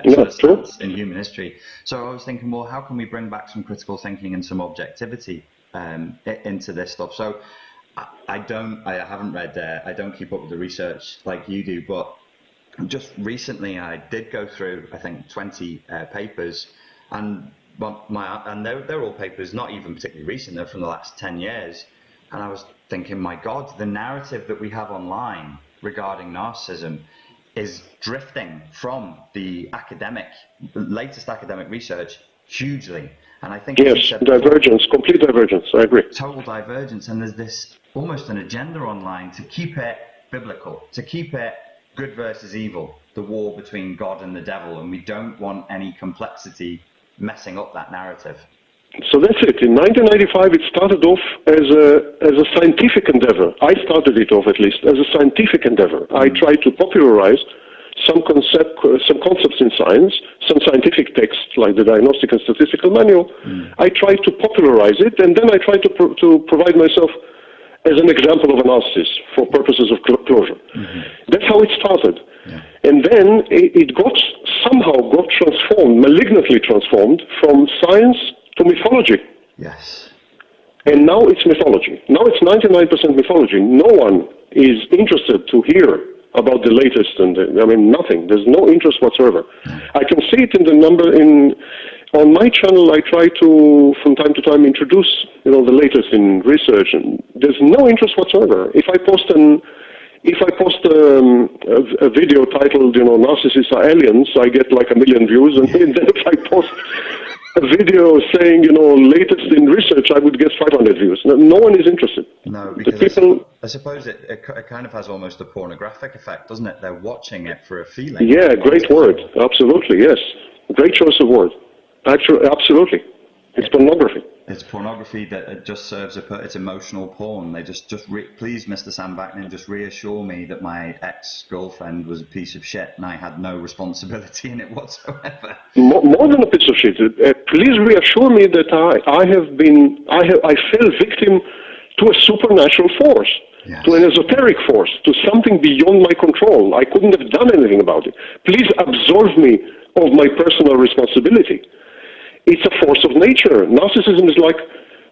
Speaker 1: sort of stance in human history. So I was thinking, well, how can we bring back some critical thinking and some objectivity into this stuff? So I haven't read, I don't keep up with the research like you do, but just recently I did go through, I think, 20 papers, and they're all papers not even particularly recent, they're from the last 10 years. And I was thinking, my God, the narrative that we have online regarding narcissism is drifting from the latest academic research hugely. And I think
Speaker 2: divergence, complete divergence, I agree.
Speaker 1: Total divergence, and there's this almost an agenda online to keep it biblical, to keep it good versus evil, the war between God and the devil, and we don't want any complexity messing up that narrative.
Speaker 2: So that's it. In 1995, it started off as a scientific endeavor. I started it off, at least, as a scientific endeavor. I tried to popularize some concepts in science, some scientific texts like the Diagnostic and Statistical Manual. I tried to popularize it, and then I tried to provide myself as an example of a narcissist for purposes of closure. That's how it started. And then it somehow got transformed, malignantly transformed, from science to mythology.
Speaker 1: Yes.
Speaker 2: And now it's mythology. Now it's 99% mythology. No one is interested to hear about the latest, nothing. There's no interest whatsoever. I can see it in the number on my channel. I try to, from time to time, introduce, the latest in research, and there's no interest whatsoever. If I post a video titled, Narcissists are aliens, I get like 1 million views, and then if I post a video saying, latest in research, I would get 500 views. No one is interested.
Speaker 1: No, because I suppose it kind of has almost a pornographic effect, doesn't it? They're watching it for a feeling.
Speaker 2: Yeah, great word. Absolutely, yes. Great choice of word. Actually, absolutely. It's pornography.
Speaker 1: It's pornography that just serves it's emotional porn. They please, Mr. Sam Vaknin, just reassure me that my ex-girlfriend was a piece of shit and I had no responsibility in it whatsoever.
Speaker 2: More than a piece of shit. Please reassure me that I fell victim to a supernatural force, to an esoteric force, to something beyond my control. I couldn't have done anything about it. Please absolve me of my personal responsibility. It's a force of nature. Narcissism is like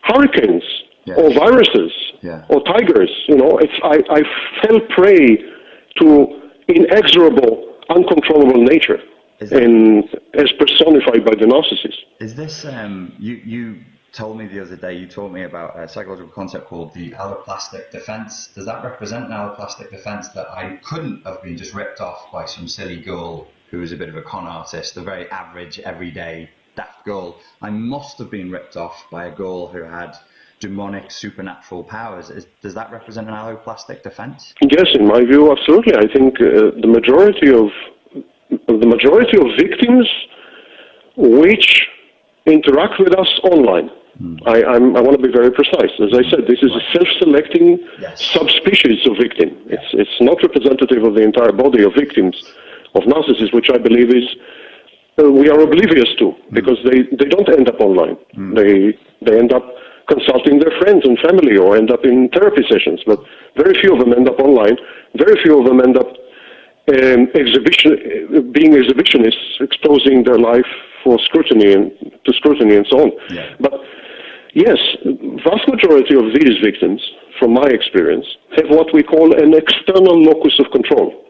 Speaker 2: hurricanes or viruses or tigers. I fell prey to inexorable, uncontrollable nature, as personified by the narcissist.
Speaker 1: Is this you told me the other day, you taught me about a psychological concept called the alloplastic defense. Does that represent an alloplastic defense, that I couldn't have been just ripped off by some silly girl who was a bit of a con artist, a very average, everyday, daft girl? I must have been ripped off by a girl who had demonic supernatural powers. Does that represent an alloplastic defense?
Speaker 2: Yes, in my view, absolutely. I think the majority of victims which interact with us online. I want to be very precise. As I said, this is a self-selecting subspecies of victim. It's not representative of the entire body of victims of narcissists, which I believe is we are oblivious to, because they don't end up online. They end up consulting their friends and family, or end up in therapy sessions, but very few of them end up online. Very few of them end up being exhibitionists, exposing their life for scrutiny and so on. But yes, vast majority of these victims, from my experience, have what we call an external locus of control.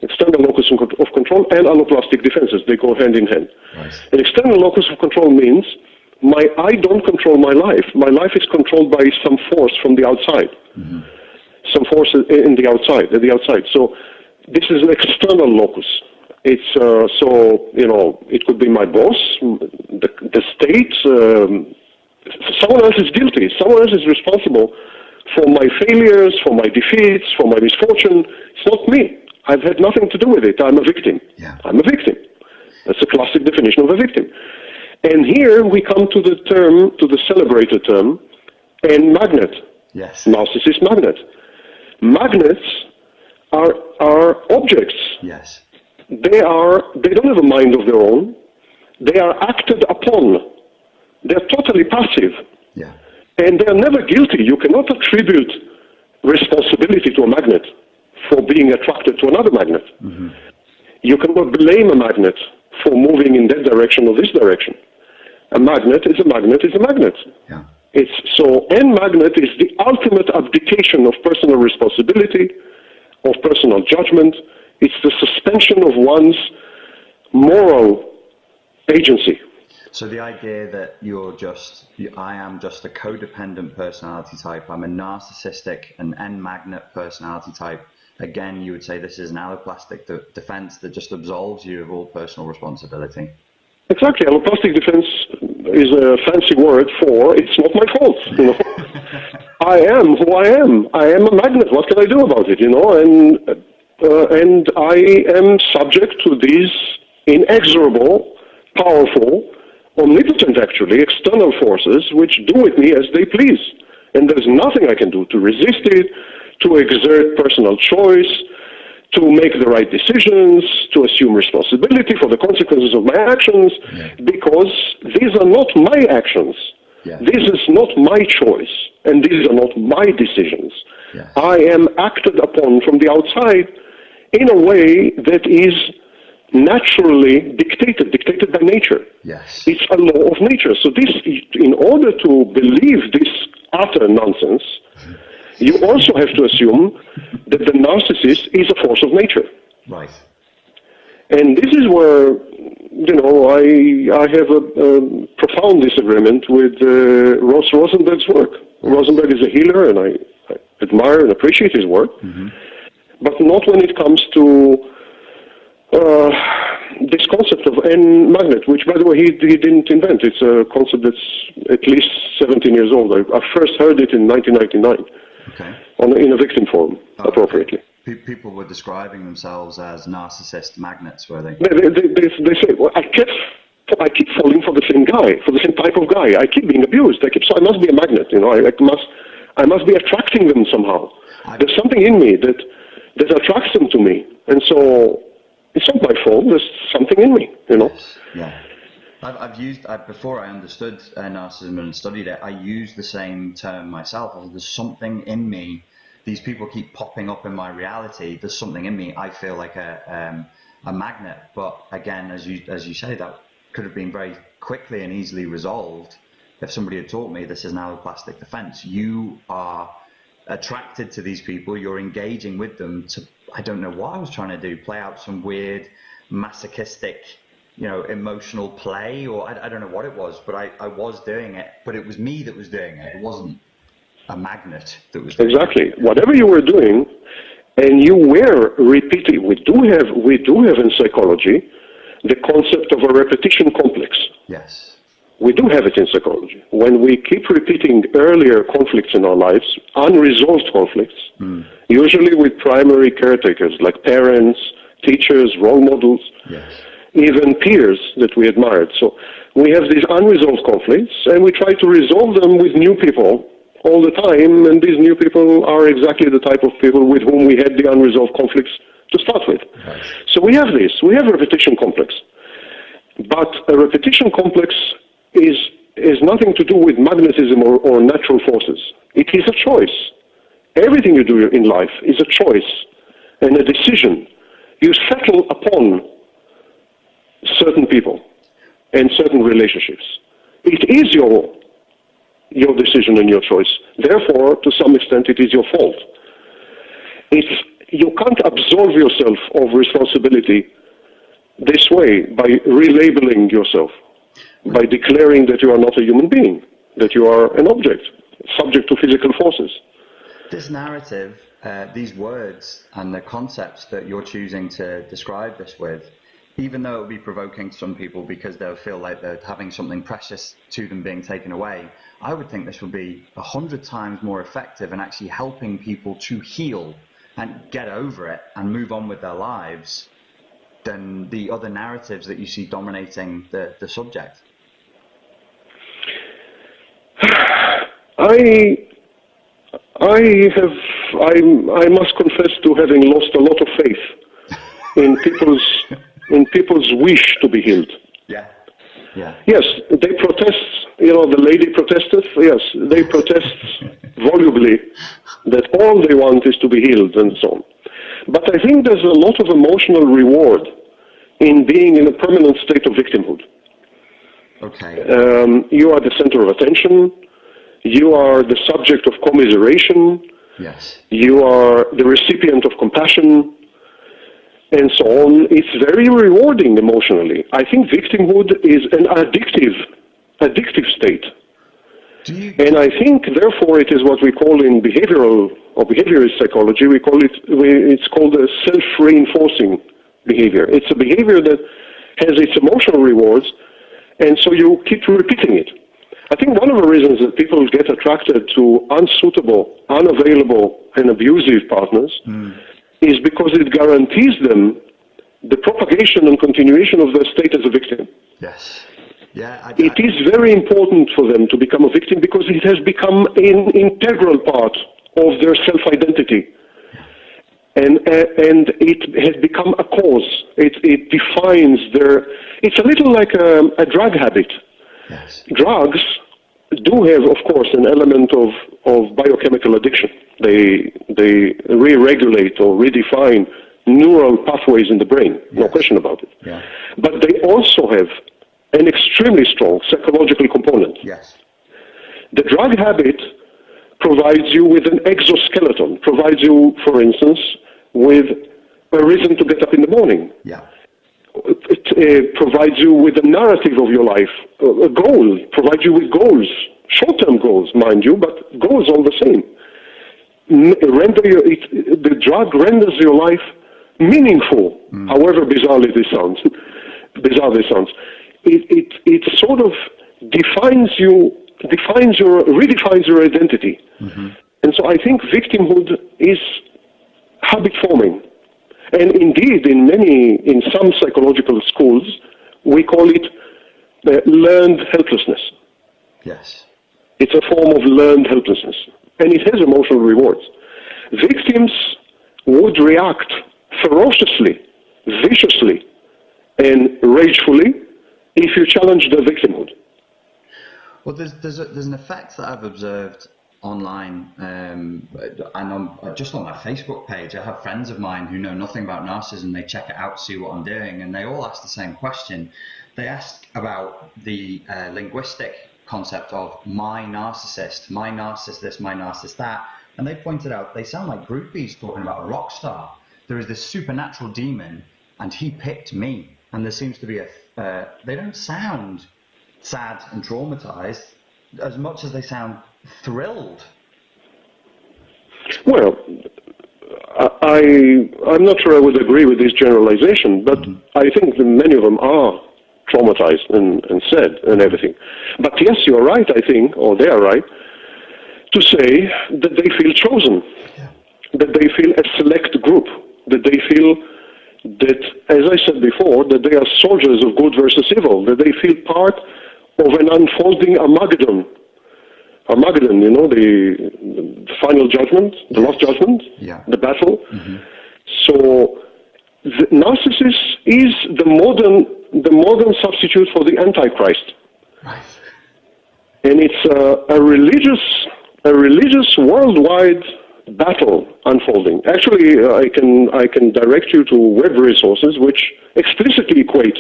Speaker 2: External locus of control and alloplastic defenses, they go hand in hand. An external locus of control means I don't control my life. My life is controlled by some force from the outside. Some force in the outside, at the outside. So this is an external locus. It's it could be my boss, the state. Someone else is guilty. Someone else is responsible for my failures, for my defeats, for my misfortune. It's not me. I've had nothing to do with it. I'm a victim. I'm a victim. That's a classic definition of a victim. And here we come to the celebrated term, and magnet. Narcissist magnet. Magnets are objects. They don't have a mind of their own. They are acted upon. They're totally passive. And they're never guilty. You cannot attribute responsibility to a magnet for being attracted to another magnet. You cannot blame a magnet for moving in that direction or this direction. A magnet is a magnet is a magnet. And magnet is the ultimate abdication of personal responsibility, of personal judgment. It's the suspension of one's moral agency.
Speaker 1: So the idea that I am just a codependent personality type, I'm a narcissistic and N-magnet personality type, again, you would say this is an alloplastic defense that just absolves you of all personal responsibility.
Speaker 2: Exactly. Alloplastic defense is a fancy word for it's not my fault. I am who I am. I am a magnet. What can I do about it? And I am subject to these inexorable, powerful, omnipotent, actually, external forces which do with me as they please. And there's nothing I can do to resist it, to exert personal choice, to make the right decisions, to assume responsibility for the consequences of my actions, because these are not my actions. This is not my choice, and these are not my decisions. I am acted upon from the outside in a way that is naturally dictated by nature. It's a law of nature. So this, in order to believe this utter nonsense, you also have to assume that the narcissist is a force of nature. And this is where, I have a profound disagreement with Ross Rosenberg's work. Rosenberg is a healer, and I admire and appreciate his work, but not when it comes to this concept of N-magnet, which, by the way, he didn't invent. It's a concept that's at least 17 years old. I first heard it in 1999 in a victim forum, appropriately.
Speaker 1: People were describing themselves as narcissist magnets, were they?
Speaker 2: They say, well, I keep falling for the same guy, for the same type of guy. I keep being abused. So I must be a magnet. I must be attracting them somehow. There's something in me that attracts them to me, and so it's not my fault. There's something in me.
Speaker 1: I've used before I understood narcissism and studied it. I used the same term myself. There's something in me. These people keep popping up in my reality. There's something in me. I feel like a magnet. But again, as you say, that could have been very quickly and easily resolved if somebody had taught me this is an alloplastic defense. You are attracted to these people. You're engaging with them to, I don't know what I was trying to do, play out some weird masochistic emotional play, or I don't know what it was, but I was doing it, but it was me that was doing it. It wasn't a magnet that was doing
Speaker 2: Exactly.
Speaker 1: it.
Speaker 2: Whatever you were doing, and you were repeating. We do have in psychology the concept of a repetition complex.
Speaker 1: Yes.
Speaker 2: We do have it in psychology. When we keep repeating earlier conflicts in our lives, unresolved conflicts, usually with primary caretakers like parents, teachers, role models,
Speaker 1: yes,
Speaker 2: even peers that we admired. So we have these unresolved conflicts, and we try to resolve them with new people all the time, and these new people are exactly the type of people with whom we had the unresolved conflicts to start with.
Speaker 1: right.
Speaker 2: So we have a repetition complex. But a repetition complex is nothing to do with magnetism or natural forces. It is a choice. Everything you do in life is a choice and a decision. You settle upon certain people and certain relationships. It is your decision and your choice. Therefore, to some extent, it is your fault. You can't absolve yourself of responsibility this way by relabeling yourself, by declaring that you are not a human being, that you are an object, subject to physical forces.
Speaker 1: This narrative, these words and the concepts that you're choosing to describe this with, even though it will be provoking to some people because they'll feel like they're having something precious to them being taken away, I would think this would be 100 times more effective in actually helping people to heal and get over it and move on with their lives than the other narratives that you see dominating the subject.
Speaker 2: I must confess to having lost a lot of faith in people's wish to be healed.
Speaker 1: Yeah. Yeah.
Speaker 2: Yes, they protest. The lady protested. Yes, they protest volubly that all they want is to be healed and so on. But I think there's a lot of emotional reward in being in a permanent state of victimhood.
Speaker 1: Okay.
Speaker 2: You are the center of attention. You are the subject of commiseration.
Speaker 1: Yes.
Speaker 2: You are the recipient of compassion, and so on. It's very rewarding emotionally. I think victimhood is an addictive state. And I think, therefore, it is what we call in behavioral or behaviorist psychology, it's called a self-reinforcing behavior. It's a behavior that has its emotional rewards, and so you keep repeating it. I think one of the reasons that people get attracted to unsuitable, unavailable, and abusive partners is because it guarantees them the propagation and continuation of their state as a victim.
Speaker 1: Yes. Yeah.
Speaker 2: It is very important for them to become a victim because it has become an integral part of their self-identity. And it has become a cause. It defines it's a little like a drug habit.
Speaker 1: Yes.
Speaker 2: Drugs do have, of course, an element of biochemical addiction. They re-regulate or redefine neural pathways in the brain, no question about it.
Speaker 1: Yeah.
Speaker 2: But they also have an extremely strong psychological component.
Speaker 1: Yes.
Speaker 2: The drug habit provides you with an exoskeleton, provides you, for instance, with a reason to get up in the morning.
Speaker 1: Yeah.
Speaker 2: It provides you with a narrative of your life, a goal, provides you with goals, short-term goals, mind you, but goals all the same. The drug renders your life meaningful, however bizarre this sounds. It sort of redefines your identity. Mm-hmm. And so I think victimhood is habit forming. And indeed, in some psychological schools, we call it learned helplessness.
Speaker 1: Yes.
Speaker 2: It's a form of learned helplessness. And it has emotional rewards. Victims would react ferociously, viciously, and ragefully if you challenge their victimhood.
Speaker 1: Well, there's an effect that I've observed online, and just on my Facebook page, I have friends of mine who know nothing about narcissism. They check it out, see what I'm doing, and they all ask the same question. They ask about the linguistic concept of my narcissist this, my narcissist that, and they pointed out they sound like groupies talking about a rock star. There is this supernatural demon, and he picked me. and there seems to be they don't sound sad and traumatized as much as they sound thrilled.
Speaker 2: Well, I'm not sure I would agree with this generalization, but I think that many of them are traumatized and sad and everything. But yes, you're right, I think, or they are right, to say that they feel chosen, that they feel a select group, that they feel that, as I said before, that they are soldiers of good versus evil, that they feel part of an unfolding Armageddon. Armageddon, you know, the final judgment, the last judgment, the battle. So the narcissist is the modern substitute for the Antichrist.
Speaker 1: Right.
Speaker 2: And it's a religious worldwide battle unfolding. Actually, I can direct you to web resources which explicitly equate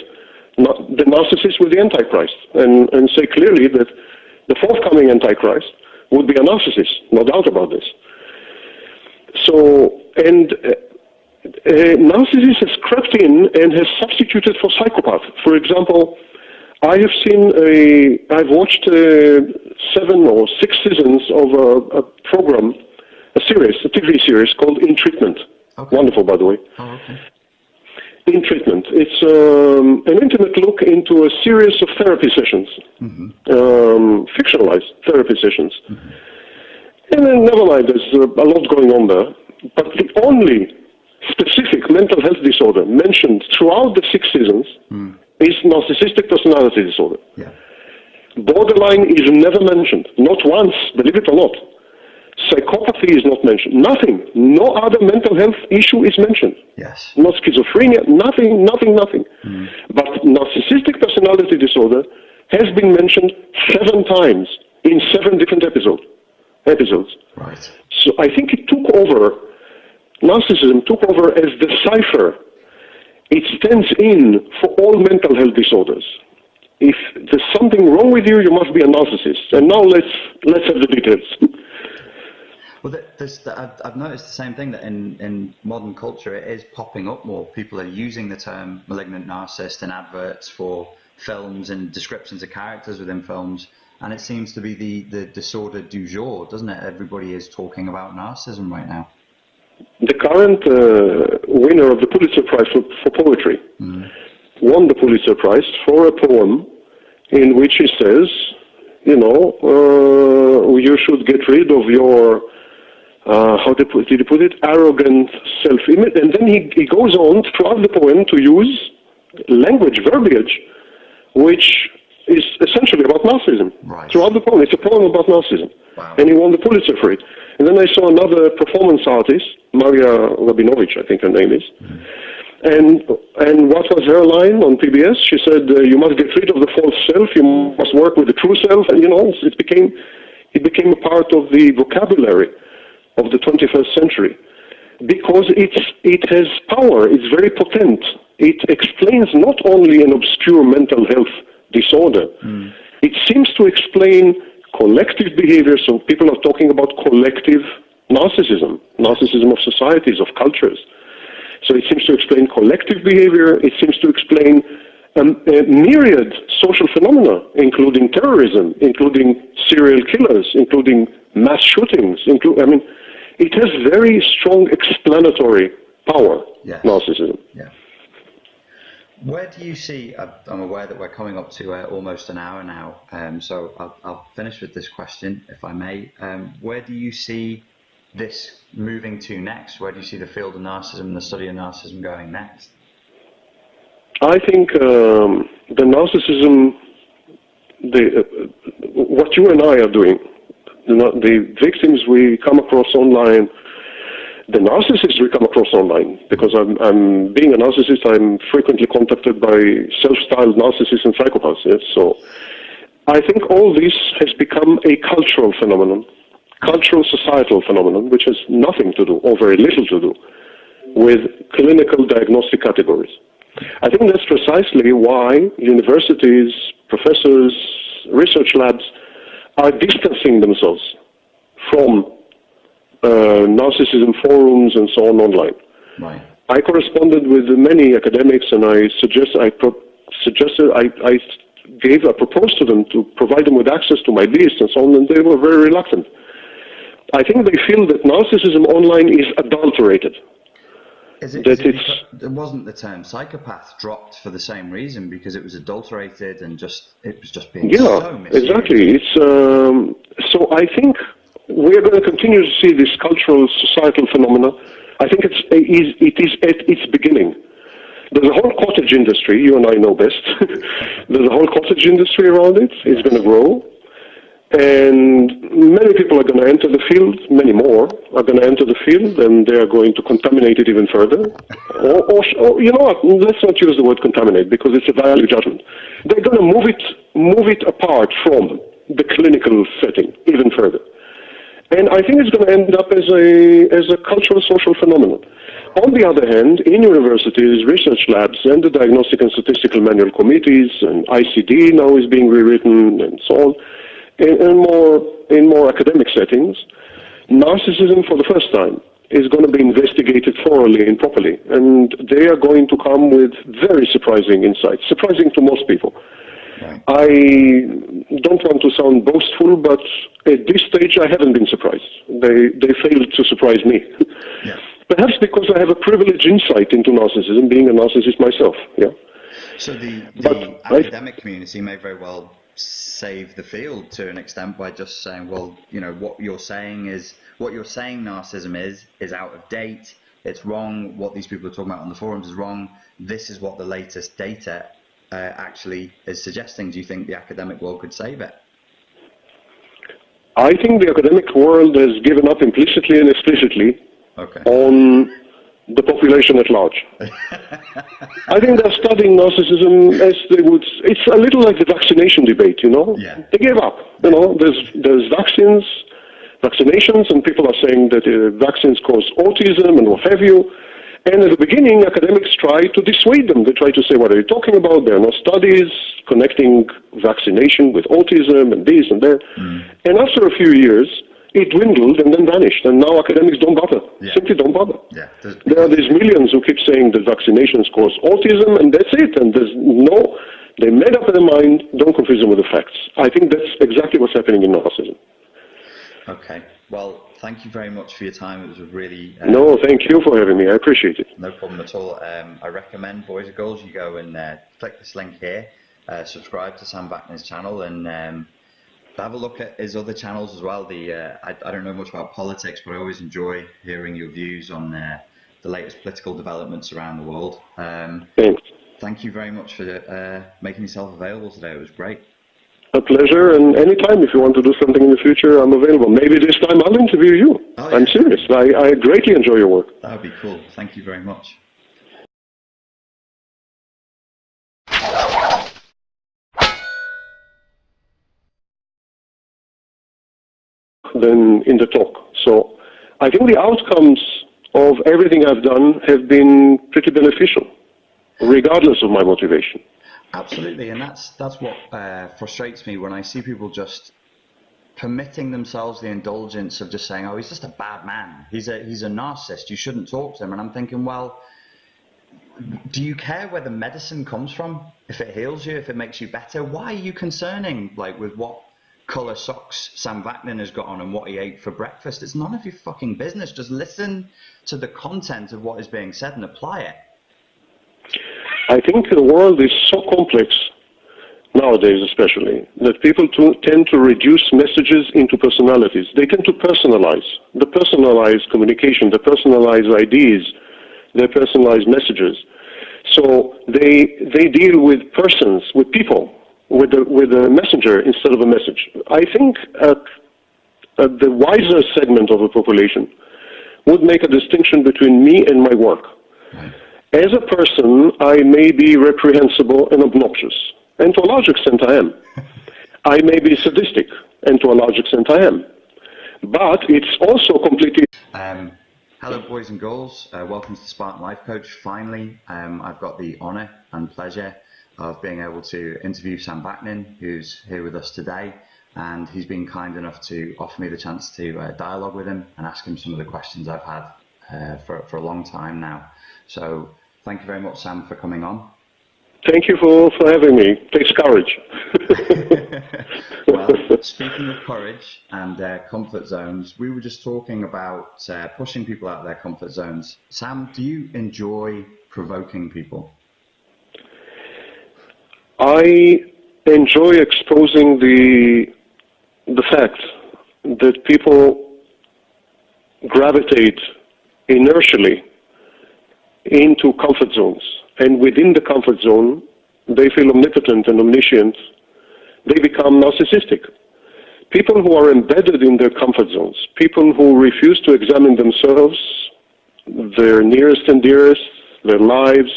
Speaker 2: the narcissist with the Antichrist and say clearly that the forthcoming Antichrist would be a narcissist, no doubt about this. So, and narcissist has crept in and has substituted for psychopath. For example, I've watched 7 or 6 seasons of a program, a TV series called In Treatment.
Speaker 1: Okay.
Speaker 2: Wonderful, by the way.
Speaker 1: Oh, okay.
Speaker 2: In Treatment. It's an intimate look into a series of therapy sessions, fictionalized therapy sessions. And then, never mind, there's a lot going on there. But the only specific mental health disorder mentioned throughout the 6 seasons is narcissistic personality disorder.
Speaker 1: Yeah.
Speaker 2: Borderline is never mentioned, not once, believe it or not. Psychopathy is not mentioned. Nothing. No other mental health issue is mentioned.
Speaker 1: Yes.
Speaker 2: Not schizophrenia, nothing. But narcissistic personality disorder has been mentioned 7 times in 7 different episodes.
Speaker 1: Right.
Speaker 2: So I think narcissism took over as the cipher. It stands in for all mental health disorders. If there's something wrong with you, you must be a narcissist. And now let's have the details.
Speaker 1: Well, I've noticed the same thing, that in modern culture it is popping up more. People are using the term malignant narcissist in adverts for films and descriptions of characters within films, and it seems to be the disorder du jour, doesn't it? Everybody is talking about narcissism right now.
Speaker 2: The current winner of the Pulitzer Prize for poetry won the Pulitzer Prize for a poem in which he says, you should get rid of your how did he put it? Arrogant self-image. And then he goes on throughout the poem to use verbiage, which is essentially about narcissism.
Speaker 1: Right.
Speaker 2: Throughout the poem. It's a poem about narcissism.
Speaker 1: Wow.
Speaker 2: And he won the Pulitzer for it. And then I saw another performance artist, Maria Rabinovich, I think her name is. And what was her line on PBS? She said, you must get rid of the false self, you must work with the true self. And, it became a part of the vocabulary of the 21st century, because it has power, it's very potent. It explains not only an obscure mental health disorder, it seems to explain collective behavior. So people are talking about collective narcissism of societies, of cultures. So it seems to explain collective behavior, it seems to explain a myriad social phenomena, including terrorism, including serial killers, including mass shootings, it has very strong explanatory power, narcissism.
Speaker 1: Yeah. Where do you see, I'm aware that we're coming up to almost an hour now, so I'll finish with this question, if I may. Where do you see this moving to next? Where do you see the field of narcissism, the study of narcissism going next?
Speaker 2: I think the narcissism, what you and I are doing, the victims we come across online, the narcissists we come across online, because I'm being a narcissist, I'm frequently contacted by self-styled narcissists and psychopaths. Yes? So I think all this has become a cultural phenomenon, cultural societal phenomenon, which has nothing to do, or very little to do, with clinical diagnostic categories. I think that's precisely why universities, professors, research labs are distancing themselves from narcissism forums and so on online.
Speaker 1: Right.
Speaker 2: I corresponded with many academics, and I proposed to them to provide them with access to my list and so on, and they were very reluctant. I think they feel that narcissism online is adulterated.
Speaker 1: It wasn't the term psychopath dropped for the same reason, because it was adulterated and it was just being so misused.
Speaker 2: Exactly. So I think we're going to continue to see this cultural, societal phenomena. I think it is at its beginning. There's a whole cottage industry, you and I know best. There's a whole cottage industry around it. It's going to grow. And many people are going to enter the field, many more are going to enter the field, and they are going to contaminate it even further. Or you know what, let's not use the word contaminate, because it's a value judgment. They're going to move it apart from the clinical setting even further. And I think it's going to end up as a cultural social phenomenon. On the other hand, in universities, research labs, and the Diagnostic and Statistical Manual Committees, and ICD now is being rewritten, and so on, in more academic settings, narcissism for the first time is going to be investigated thoroughly and properly. And they are going to come with very surprising insights, surprising to most people. Right. I don't want to sound boastful, but at this stage I haven't been surprised. They failed to surprise me. Yeah. Perhaps because I have a privileged insight into narcissism, being a narcissist myself. Yeah.
Speaker 1: So the academic community may very well save the field to an extent by just saying, well, you know, what you're saying narcissism is out of date. It's wrong. What these people are talking about on the forums is wrong. This is what the latest data actually is suggesting. Do you think the academic world could save it?
Speaker 2: I think the academic world has given up implicitly and explicitly on the population at large. I think they're studying narcissism as they would. It's a little like the vaccination debate, you know. Yeah. They gave up. You know, there's vaccinations, and people are saying that vaccines cause autism and what have you. And at the beginning, academics try to dissuade them. They try to say, what are you talking about? There are no studies connecting vaccination with autism and this and that. And after a few years, it dwindled and then vanished. And now academics don't bother, simply don't bother. Yeah. There are these millions who keep saying that vaccinations cause autism, and that's it. And they made up their mind, don't confuse them with the facts. I think that's exactly what's happening in narcissism.
Speaker 1: Okay. Well, thank you very much for your time. It was a really...
Speaker 2: no, thank you for having me. I appreciate it.
Speaker 1: No problem at all. I recommend, boys and girls, you go and click this link here, subscribe to Sam Vaknin's channel, and have a look at his other channels as well. I don't know much about politics, but I always enjoy hearing your views on the latest political developments around the world.
Speaker 2: Thanks.
Speaker 1: Thank you very much for making yourself available today. It was great.
Speaker 2: A pleasure, and anytime if you want to do something in the future, I'm available. Maybe this time I'll interview you. Oh, yeah. I'm serious. I greatly enjoy your work.
Speaker 1: That would be cool. Thank you very much.
Speaker 2: Than in the talk. So I think the outcomes of everything I've done have been pretty beneficial, regardless of my motivation.
Speaker 1: Absolutely, and that's what frustrates me when I see people just permitting themselves the indulgence of just saying, oh, he's just a bad man. He's a narcissist. You shouldn't talk to him. And I'm thinking, well, do you care where the medicine comes from? If it heals you, if it makes you better, why are you concerning with what colour socks Sam Vaknin has got on and what he ate for breakfast? It's none of your fucking business. Just listen to the content of what is being said and apply it.
Speaker 2: I think the world is so complex, nowadays especially, that people tend to reduce messages into personalities. They tend to personalize. The personalized communication, the personalized ideas, their personalized messages. So they deal with persons, with people, with a messenger instead of a message. I think the wiser segment of the population would make a distinction between me and my work. As a person, I may be reprehensible and obnoxious, and to a large extent I am. I may be sadistic, and to a large extent I am. But it's also completely...
Speaker 1: Hello, boys and girls. Welcome to the Spartanlifecoach. Finally, I've got the honour and pleasure of being able to interview Sam Vaknin, who's here with us today. And he's been kind enough to offer me the chance to dialogue with him and ask him some of the questions I've had for a long time now. So thank you very much, Sam, for coming on.
Speaker 2: Thank you for having me. It takes courage.
Speaker 1: Well, speaking of courage and comfort zones, we were just talking about pushing people out of their comfort zones. Sam, do you enjoy provoking people?
Speaker 2: I enjoy exposing the fact that people gravitate inertially into comfort zones. And within the comfort zone, they feel omnipotent and omniscient. They become narcissistic. People who are embedded in their comfort zones, people who refuse to examine themselves, their nearest and dearest, their lives,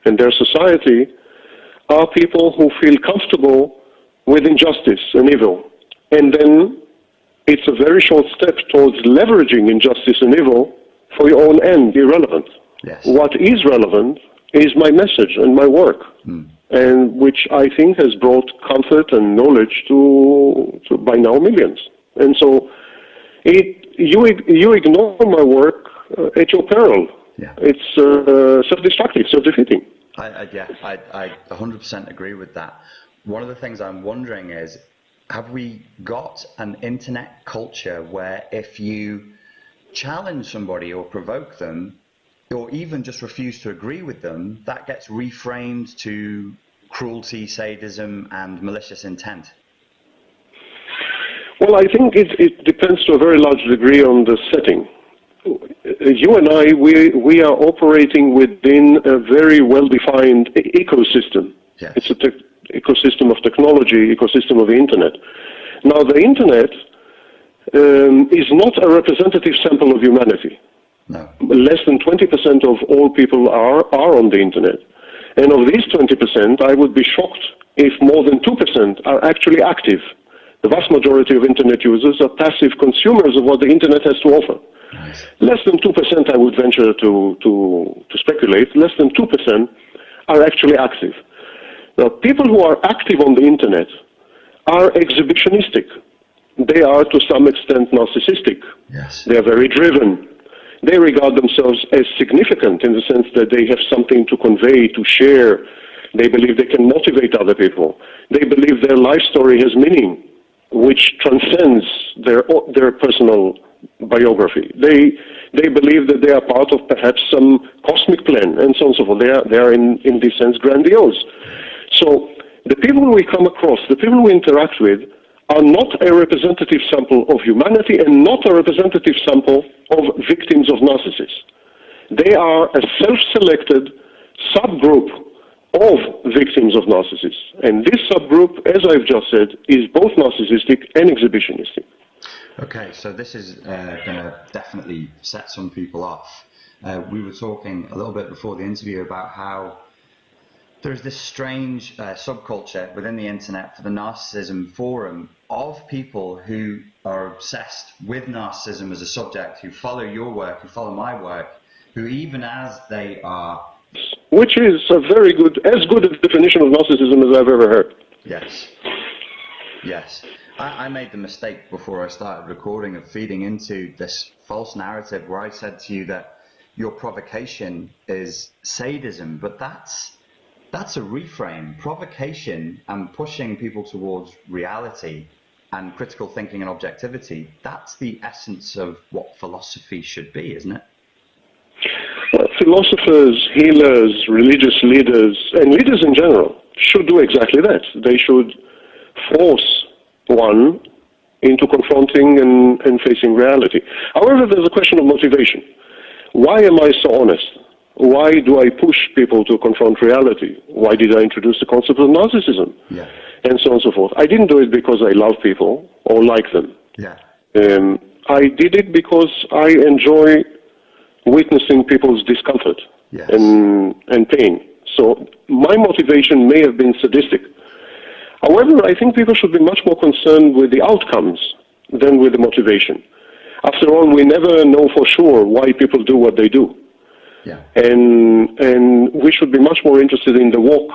Speaker 2: and their society, are people who feel comfortable with injustice and evil. And then it's a very short step towards leveraging injustice and evil for your own end, irrelevant.
Speaker 1: Yes.
Speaker 2: What is relevant is my message and my work, and which I think has brought comfort and knowledge to by now millions. And so you ignore my work at your peril.
Speaker 1: Yeah.
Speaker 2: It's self-destructive, self-defeating.
Speaker 1: I 100% agree with that. One of the things I'm wondering is, have we got an internet culture where if you challenge somebody or provoke them, or even just refuse to agree with them, that gets reframed to cruelty, sadism, and malicious intent?
Speaker 2: Well, I think it depends to a very large degree on the setting. You and I, we are operating within a very well-defined ecosystem.
Speaker 1: Yes.
Speaker 2: It's an ecosystem of technology, ecosystem of the Internet. Now, the Internet is not a representative sample of humanity.
Speaker 1: No.
Speaker 2: Less than 20% of all people are on the Internet. And of these 20%, I would be shocked if more than 2% are actually active. The vast majority of Internet users are passive consumers of what the Internet has to offer.
Speaker 1: Nice.
Speaker 2: Less than 2%, I would venture to speculate, less than 2% are actually active. Now, people who are active on the Internet are exhibitionistic. They are, to some extent, narcissistic.
Speaker 1: Yes.
Speaker 2: They are very driven. They regard themselves as significant in the sense that they have something to convey, to share. They believe they can motivate other people. They believe their life story has meaning, which transcends their personal biography. They believe that they are part of perhaps some cosmic plan, and so on and so forth. They are in this sense grandiose. So the people we come across, the people we interact with, are not a representative sample of humanity and not a representative sample of victims of narcissists. They are a self-selected subgroup of victims of narcissists. And this subgroup, as I've just said, is both narcissistic and exhibitionistic.
Speaker 1: Okay, so this is going to definitely set some people off. We were talking a little bit before the interview about how there's this strange subculture within the internet for the narcissism forum of people who are obsessed with narcissism as a subject, who follow your work, who follow my work, who even as they are...
Speaker 2: Which is a very good, as good a definition of narcissism as I've ever heard.
Speaker 1: Yes. Yes. I made the mistake before I started recording of feeding into this false narrative where I said to you that your provocation is sadism, but that's a reframe. Provocation and pushing people towards reality and critical thinking and objectivity, that's the essence of what philosophy should be, isn't it?
Speaker 2: Well, philosophers, healers, religious leaders, and leaders in general should do exactly that. They should force one into confronting and facing reality. However, there's a question of motivation. Why am I so honest? Why do I push people to confront reality? Why did I introduce the concept of narcissism?
Speaker 1: Yeah.
Speaker 2: And so on and so forth. I didn't do it because I love people or like them.
Speaker 1: Yeah.
Speaker 2: I did it because I enjoy witnessing people's discomfort.
Speaker 1: Yes.
Speaker 2: and pain. So my motivation may have been sadistic. However, I think people should be much more concerned with the outcomes than with the motivation. After all, we never know for sure why people do what they do.
Speaker 1: Yeah.
Speaker 2: And we should be much more interested in the walk